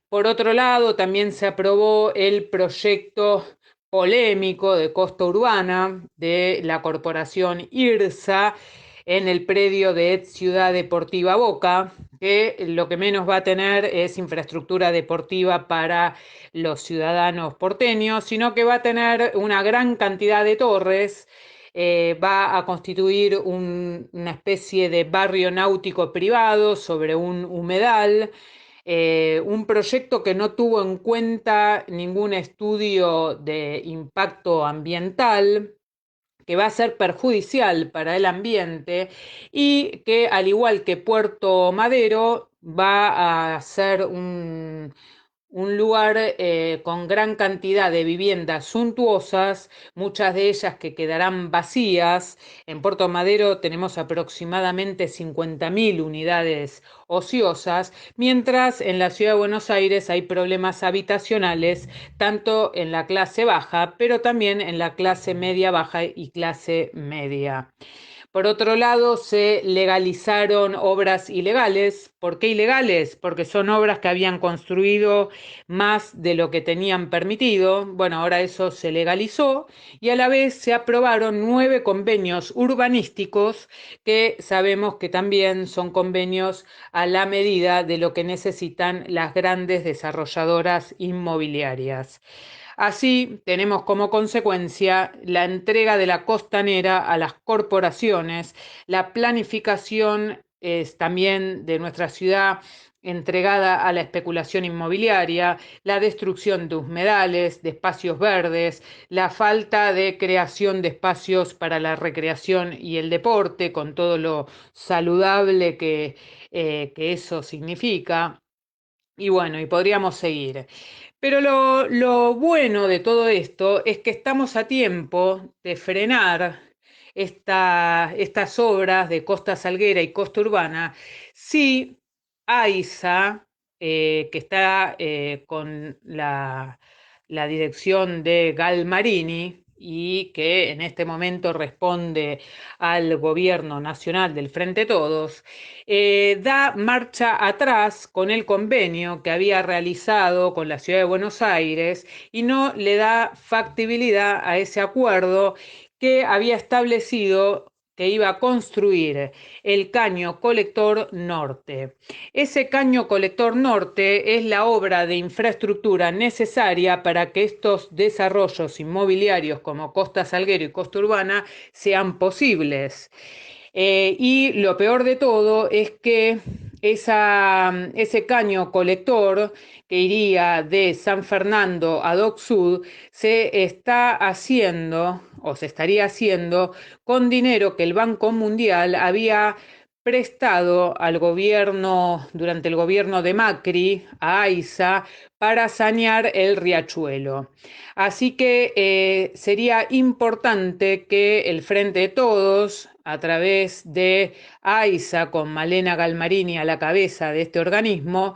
Por otro lado, también se aprobó el proyecto polémico de costa urbana de la corporación IRSA en el predio de Ciudad Deportiva Boca, que lo que menos va a tener es infraestructura deportiva para los ciudadanos porteños, sino que va a tener una gran cantidad de torres, va a constituir una especie de barrio náutico privado sobre un humedal, un proyecto que no tuvo en cuenta ningún estudio de impacto ambiental, que va a ser perjudicial para el ambiente y que, al igual que Puerto Madero, va a ser un lugar con gran cantidad de viviendas suntuosas, muchas de ellas que quedarán vacías. En Puerto Madero tenemos aproximadamente 50.000 unidades ociosas, mientras en la ciudad de Buenos Aires hay problemas habitacionales, tanto en la clase baja, pero también en la clase media baja y clase media. Por otro lado, se legalizaron obras ilegales. ¿Por qué ilegales? Porque son obras que habían construido más de lo que tenían permitido. Bueno, ahora eso se legalizó y a la vez se aprobaron 9 convenios urbanísticos que sabemos que también son convenios a la medida de lo que necesitan las grandes desarrolladoras inmobiliarias. Así, tenemos como consecuencia la entrega de la costanera a las corporaciones, la planificación es también de nuestra ciudad entregada a la especulación inmobiliaria, la destrucción de humedales, de espacios verdes, la falta de creación de espacios para la recreación y el deporte, con todo lo saludable que eso significa. Y bueno, y podríamos seguir. Pero lo bueno de todo esto es que estamos a tiempo de frenar estas obras de Costa Salguera y Costa Urbana si AISA, que está con la dirección de Galmarini y que en este momento responde al gobierno nacional del Frente Todos, da marcha atrás con el convenio que había realizado con la Ciudad de Buenos Aires y no le da factibilidad a ese acuerdo que había establecido que iba a construir el caño colector norte. Ese caño colector norte es la obra de infraestructura necesaria para que estos desarrollos inmobiliarios como Costa Salguero y Costa Urbana sean posibles. Y lo peor de todo es que ese caño colector que iría de San Fernando a Dock Sud se está haciendo o se estaría haciendo con dinero que el Banco Mundial había prestado al gobierno, durante el gobierno de Macri, a AISA, para sanear el riachuelo. Así que sería importante que el Frente de Todos, a través de AISA, con Malena Galmarini a la cabeza de este organismo,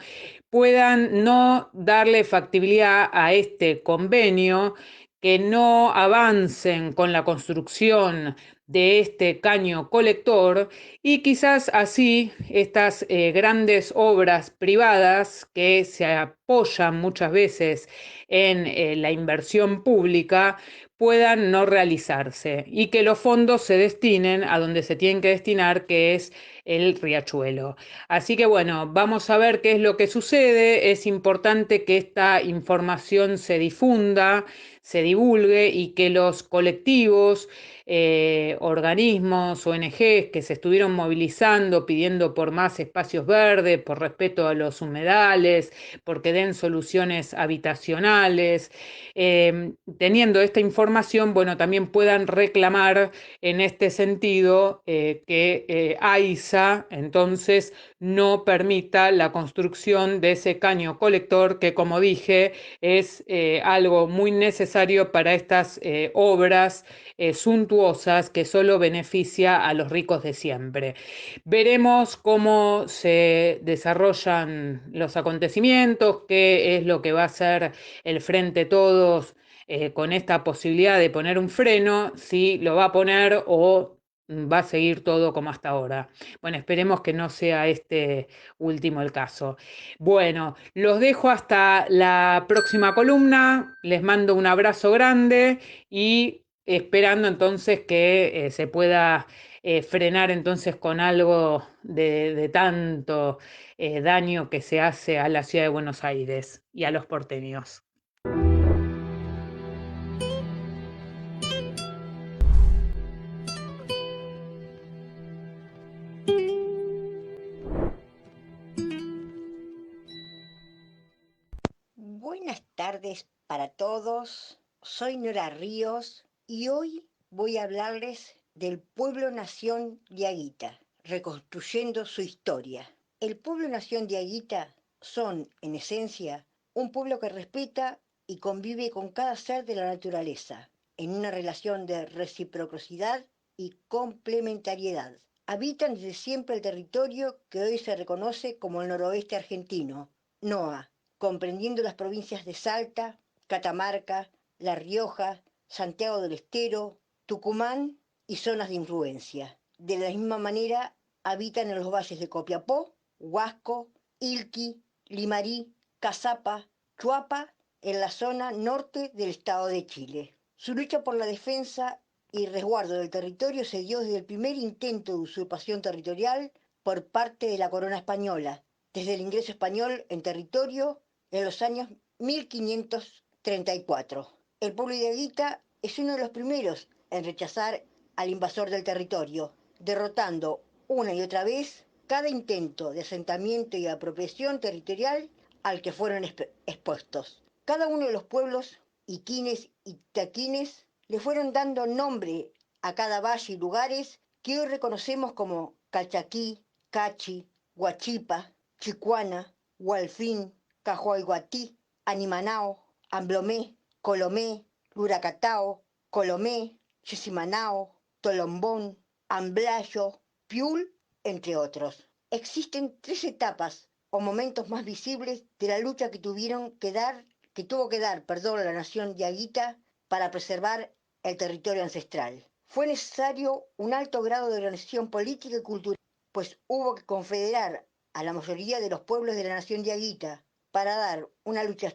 puedan no darle factibilidad a este convenio, que no avancen con la construcción de este caño colector y quizás así estas grandes obras privadas que se apoyan muchas veces en la inversión pública puedan no realizarse y que los fondos se destinen a donde se tienen que destinar, que es el riachuelo. Así que bueno, vamos a ver qué es lo que sucede. Es importante que esta información se difunda, se divulgue y que los colectivos, organismos, ONGs que se estuvieron movilizando pidiendo por más espacios verdes, por respeto a los humedales, porque den soluciones habitacionales, teniendo esta información, bueno, también puedan reclamar en este sentido que AISA entonces no permita la construcción de ese caño colector que, como dije, es algo muy necesario para estas obras suntuosas que solo beneficia a los ricos de siempre. Veremos cómo se desarrollan los acontecimientos, qué es lo que va a hacer el Frente Todos con esta posibilidad de poner un freno, si lo va a poner o va a seguir todo como hasta ahora. Bueno, esperemos que no sea este último el caso. Bueno, los dejo hasta la próxima columna, les mando un abrazo grande y esperando entonces que se pueda frenar entonces con algo de tanto daño que se hace a la ciudad de Buenos Aires y a los porteños. Buenas tardes para todos, soy Nora Ríos y hoy voy a hablarles del pueblo-nación diaguita, reconstruyendo su historia. El pueblo-nación diaguita son, en esencia, un pueblo que respeta y convive con cada ser de la naturaleza, en una relación de reciprocidad y complementariedad. Habitan desde siempre el territorio que hoy se reconoce como el noroeste argentino, NOA, comprendiendo las provincias de Salta, Catamarca, La Rioja, Santiago del Estero, Tucumán y zonas de influencia. De la misma manera, habitan en los valles de Copiapó, Huasco, Ilqui, Limarí, Cazapa, Chuapa, en la zona norte del estado de Chile. Su lucha por la defensa y resguardo del territorio se dio desde el primer intento de usurpación territorial por parte de la corona española, desde el ingreso español en territorio en los años 1534. El pueblo hidalguita es uno de los primeros en rechazar al invasor del territorio, derrotando una y otra vez cada intento de asentamiento y apropiación territorial al que fueron expuestos. Cada uno de los pueblos, iquines y taquines, le fueron dando nombre a cada valle y lugares que hoy reconocemos como Calchaquí, Cachi, Huachipa, Chicuana, Hualfín, Cajuayguatí, Animanao, Amblomé, Colomé, Luracatao, Colomé, Chisimanao, Tolombón, Amblayo, Piul, entre otros. Existen tres etapas o momentos más visibles de la lucha que tuvo que dar, la nación diaguita para preservar el territorio ancestral. Fue necesario un alto grado de organización política y cultural, pues hubo que confederar a la mayoría de los pueblos de la nación diaguita para dar una lucha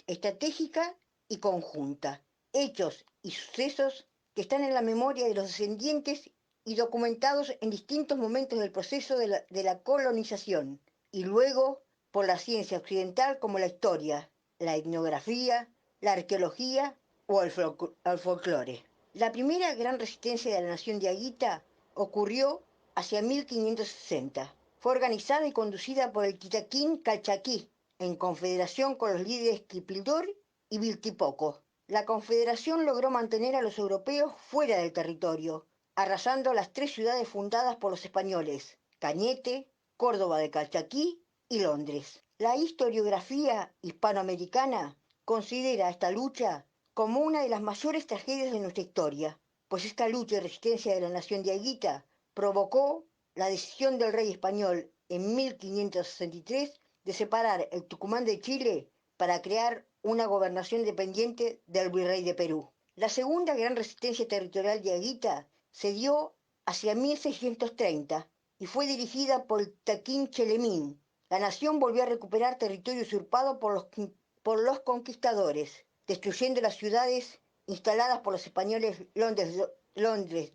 estratégica y conjunta. Hechos y sucesos que están en la memoria de los descendientes y documentados en distintos momentos del proceso de la colonización, y luego por la ciencia occidental como la historia, la etnografía, la arqueología o el folclore. La primera gran resistencia de la nación diaguita ocurrió hacia 1560. Fue organizada y conducida por el Titaquín Calchaquí, en confederación con los líderes Quipildor y Viltipoco. La confederación logró mantener a los europeos fuera del territorio, arrasando las tres ciudades fundadas por los españoles, Cañete, Córdoba de Calchaquí y Londres. La historiografía hispanoamericana considera esta lucha como una de las mayores tragedias de nuestra historia, pues esta lucha y resistencia de la nación diaguita provocó la decisión del rey español en 1563 de separar el Tucumán de Chile para crear una gobernación dependiente del virrey de Perú. La segunda gran resistencia territorial diaguita se dio hacia 1630 y fue dirigida por Taquín Chelemín. La nación volvió a recuperar territorio usurpado por los conquistadores, destruyendo las ciudades instaladas por los españoles Londres II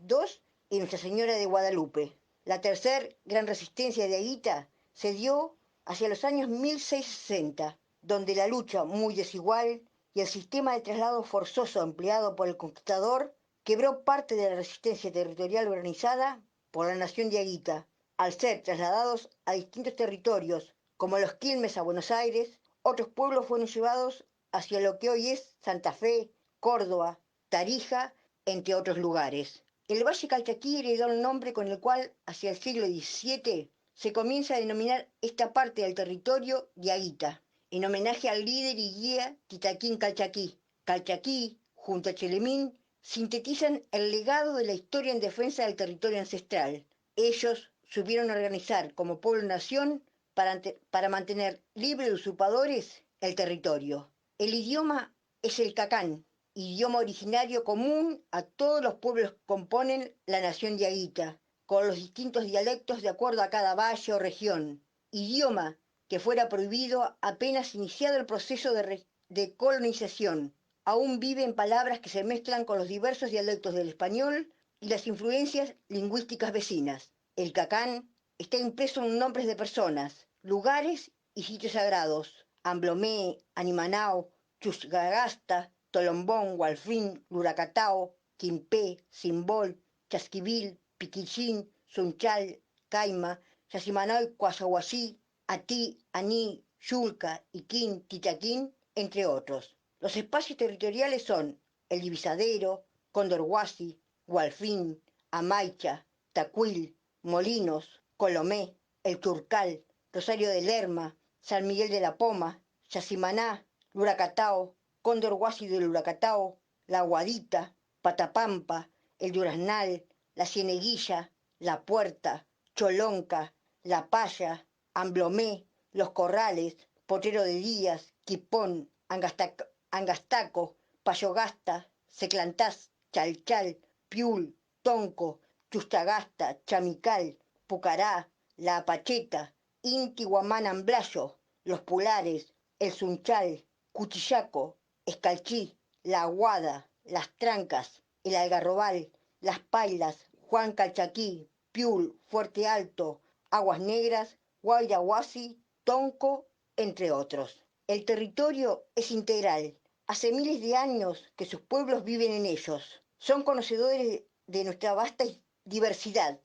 y Nuestra Señora de Guadalupe. La tercera gran resistencia diaguita se dio hacia los años 1660, donde la lucha muy desigual y el sistema de traslado forzoso empleado por el conquistador quebró parte de la resistencia territorial organizada por la nación diaguita, al ser trasladados a distintos territorios, como los Quilmes a Buenos Aires. Otros pueblos fueron llevados hacia lo que hoy es Santa Fe, Córdoba, Tarija, entre otros lugares. El Valle Calchaquí heredó el nombre con el cual, hacia el siglo XVII, se comienza a denominar esta parte del territorio diaguita, en homenaje al líder y guía Titaquín Calchaquí. Calchaquí, junto a Chelemín, sintetizan el legado de la historia en defensa del territorio ancestral. Ellos supieron organizar como pueblo-nación para mantener libre de usurpadores el territorio. El idioma es el cacán, idioma originario común a todos los pueblos que componen la nación diaguita, con los distintos dialectos de acuerdo a cada valle o región. Idioma que fuera prohibido apenas iniciado el proceso de colonización. Aún vive en palabras que se mezclan con los diversos dialectos del español y las influencias lingüísticas vecinas. El cacán está impreso en nombres de personas, lugares y sitios sagrados: Amblomé, Animanao, Chusgagasta, Tolombón, Hualfín, Luracatao, Quimpé, Simbol, Chasquivil, Piquichín, Sunchal, Caima, Yacimanao y Coazahuasí, Atí, Aní, Yulca, Iquín, Titaquín, entre otros. Los espacios territoriales son el Divisadero, Condorhuasi, Hualfín, Amaicha, Tacuil, Molinos, Colomé, El Turcal, Rosario de Lerma, San Miguel de la Poma, Yacimaná, Luracatao, Cóndor Huasi del Luracatao, La Guadita, Patapampa, El Duraznal, La Cieneguilla, La Puerta, Cholonca, La Paya, Amblomé, Los Corrales, Potrero de Díaz, Quipón, Angastaco, Payogasta, Seclantás, Chalchal, Piul, Tonco, Chustagasta, Chamical, Pucará, La Apacheta, Inti Guamán Amblayo, Los Pulares, El Sunchal, Cuchillaco, Escalchí, La Aguada, Las Trancas, El Algarrobal, Las Pailas, Juan Calchaquí, Piul, Fuerte Alto, Aguas Negras, Guairahuasi, Tonco, entre otros. El territorio es integral. Hace miles de años que sus pueblos viven en ellos. Son conocedores de nuestra vasta diversidad.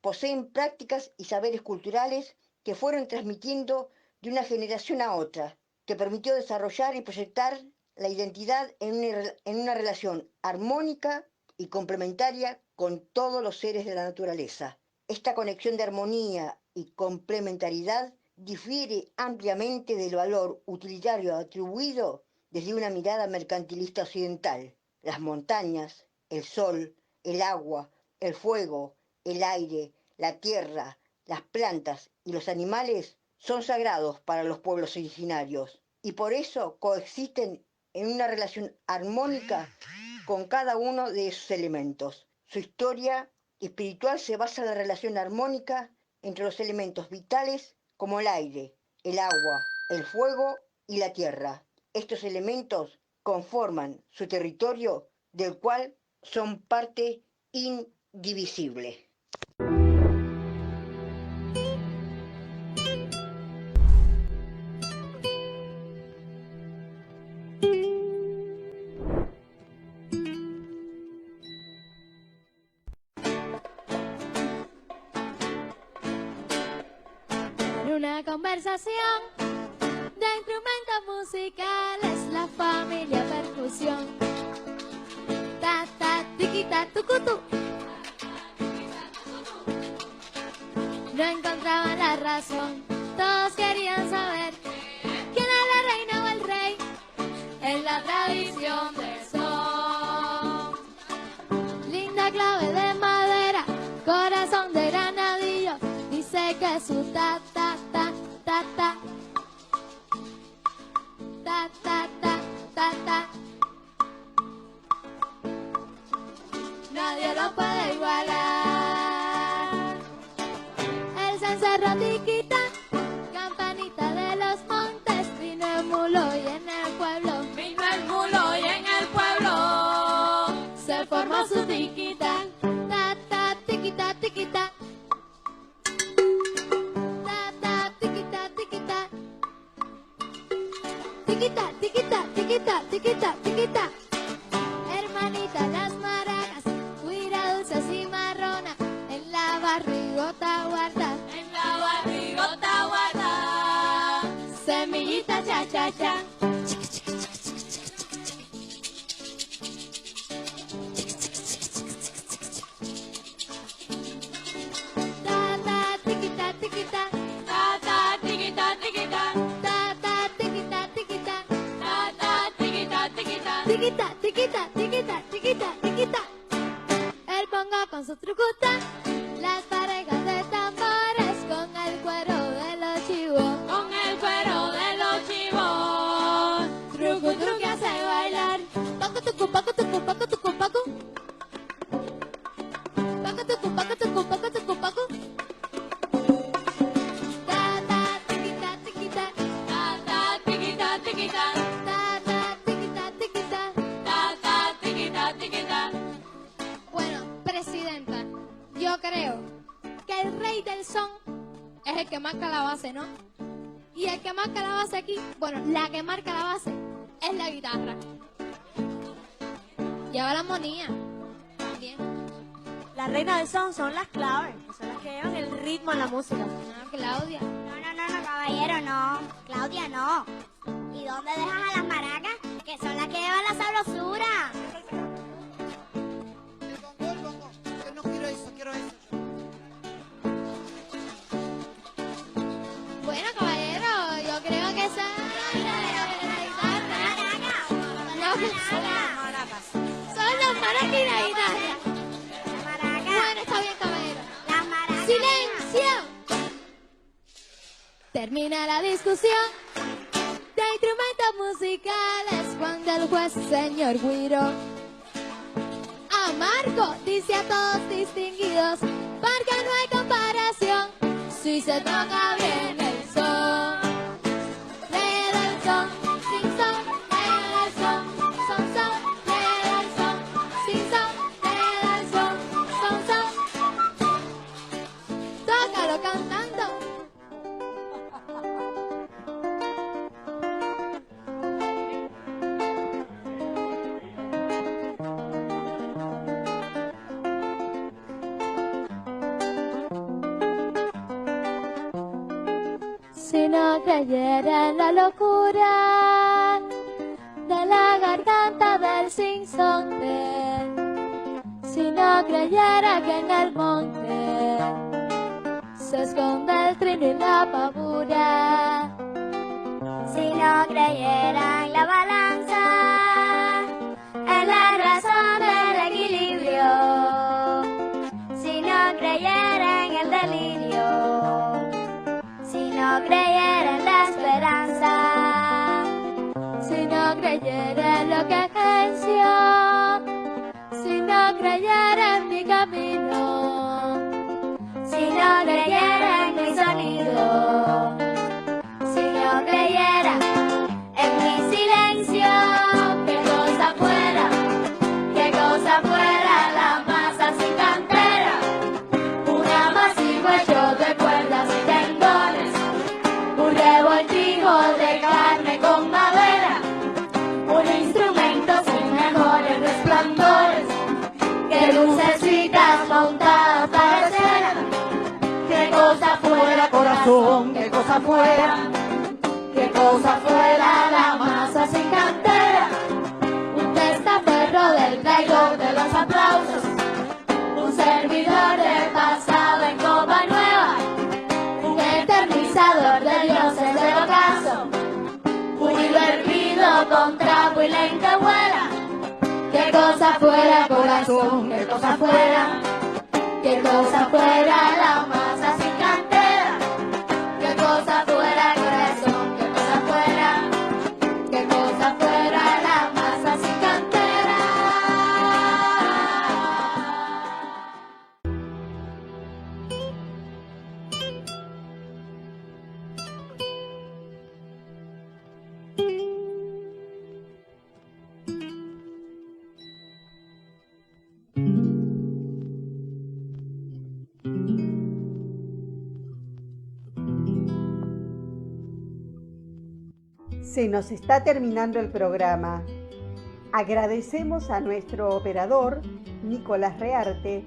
Poseen prácticas y saberes culturales que fueron transmitiendo de una generación a otra, que permitió desarrollar y proyectar la identidad en una relación armónica y complementaria con todos los seres de la naturaleza. Esta conexión de armonía y complementariedad difiere ampliamente del valor utilitario atribuido desde una mirada mercantilista occidental. Las montañas, el sol, el agua, el fuego, el aire, la tierra, las plantas y los animales son sagrados para los pueblos originarios y por eso coexisten en una relación armónica con cada uno de esos elementos. Su historia espiritual se basa en la relación armónica entre los elementos vitales como el aire, el agua, el fuego y la tierra. Estos elementos conforman su territorio del cual son parte indivisible. Una conversación de instrumentos musicales, la familia percusión. Ta ta tiquita tucutu. No encontraban la razón, todos querían saber quién es la reina o el rey en la tradición del son. Linda clave de madera, corazón de granadillo, dice que su ta ta ta ta ta ta ta ta ta ta nadie lo puede igualar. El cencerro tiquita, campanita de los montes, vino el mulo y en el pueblo, vino el mulo y en el pueblo se formó su tiquita, ta ta tiquita tiquita. Tiquita, tiquita, tiquita, tiquita, tiquita. Hermanita, las maracas, huira dulces y marrona, en la barrigota guarda, en la barrigota guarda, semillita cha cha cha. Ta ta tiquita, tiquita, ta ta tiquita, tiquita. Tiquita, tiquita, tiquita, tiquita, tiquita. El pongo con su trucuta, las parejas de tambores con el cuero de los chivos, con el cuero de los chivos. Truco, truco hace bailar. Paco tucu, paco tucu, paco tucu, paco. Paco tucu, paco tucu, paco tucu, paco. Ta ta tiquita, tiquita, ta ta tiquita, tiquita. Bueno, presidenta, yo creo que el rey del son es el que marca la base, ¿no? Y el que marca la base aquí, bueno, la que marca la base es la guitarra. Lleva la armonía también. La reina del son son las claves, que son las que llevan el ritmo en la música. No, Claudia. No, caballero, no. Claudia, no. ¿Y dónde dejas a las maracas? Que son las que llevan la sabrosura. No quiero eso, quiero eso. Bueno, caballero, yo creo que esa... termina la discusión de instrumentos musicales cuando el juez, señor Guiro, a Marco dice a todos distinguidos, porque no hay comparación si se toca bien el son. Rey del son, sin son, rey del son, son, son, rey del son, sin son, rey del son, son, son. Tócalo cantando. Si no creyera en la locura de la garganta del sinsonte, si no creyera que en el monte se esconde el trino y la pavura, Si no creyera en la balanza, en la razón del equilibrio, si no creyera en el delirio, si no creyera en la esperanza, si no creyera en lo que venció, si no creyera en mi camino, si no creyera en mi sonido, si no creyera en mi silencio, qué cosa fuera la masa sin cantera, un amasijo hecho de cuerdas y tendones, un revoltijo de carne con madera, un instrumento sin mejores resplandores, que lucecitas montadas parecieran, qué cosa fuera corazón, qué cosa fuera la masa sin cantera, un testaferro del traidor de los aplausos, un servidor del pasado en copa nueva, un eternizador de dioses del ocaso, un hilo hervido con trapo y lentejuela, qué cosa fuera corazón, qué cosa fuera la masa sin cantera, qué cosa fuera corazón, qué cosa fuera la masa sin cantera. Se nos está terminando el programa. Agradecemos a nuestro operador, Nicolás Rearte,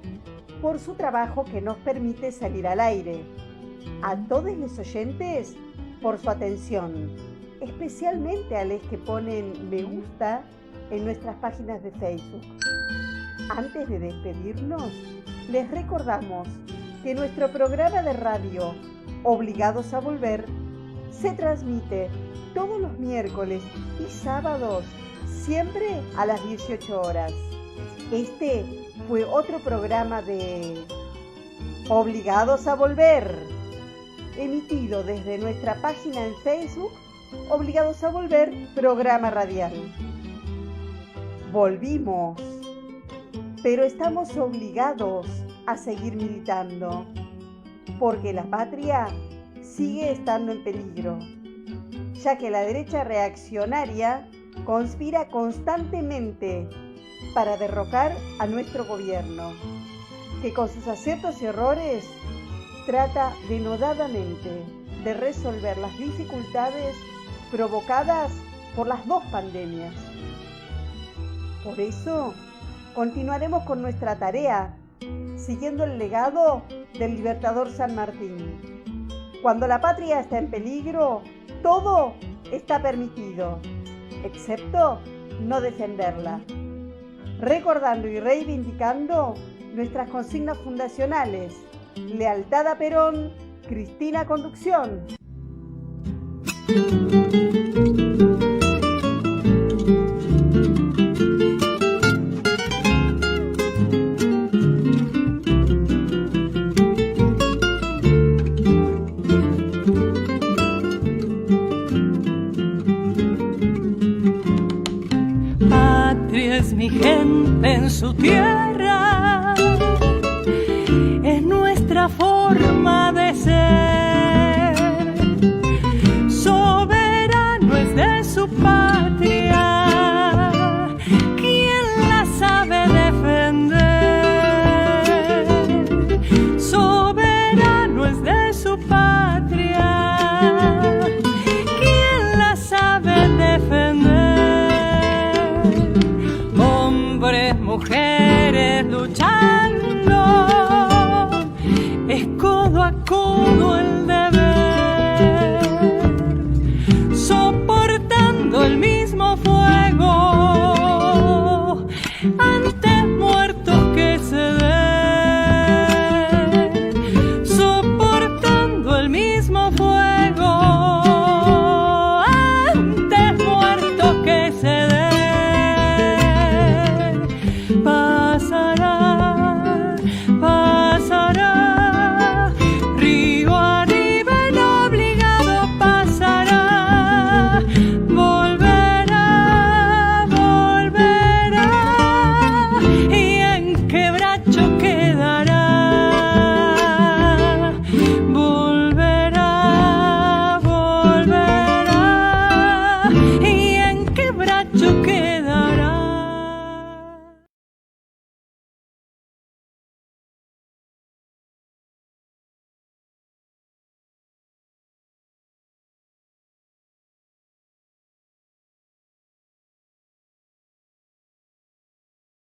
por su trabajo que nos permite salir al aire. A todos los oyentes por su atención, especialmente a los que ponen me gusta en nuestras páginas de Facebook. Antes de despedirnos, les recordamos que nuestro programa de radio, Obligados a Volver, se transmite todos los miércoles y sábados, siempre a las 18 horas. Este fue otro programa de Obligados a Volver, emitido desde nuestra página en Facebook, Obligados a Volver, programa radial. Volvimos, pero estamos obligados a seguir militando, porque la patria sigue estando en peligro, ya que la derecha reaccionaria conspira constantemente para derrocar a nuestro gobierno, que con sus aciertos y errores trata denodadamente de resolver las dificultades provocadas por las dos pandemias. Por eso, continuaremos con nuestra tarea, siguiendo el legado del libertador San Martín. Cuando la patria está en peligro, todo está permitido, excepto no defenderla. Recordando y reivindicando nuestras consignas fundacionales: lealtad a Perón, Cristina Conducción. mi gente en su tierra, es nuestra forma de ser. Soberano es de su patria, quien la sabe defender. Soberano es de su patria, quien la sabe defender. Hombres, mujeres luchando, es codo a codo el deber, soportando el mismo fuego.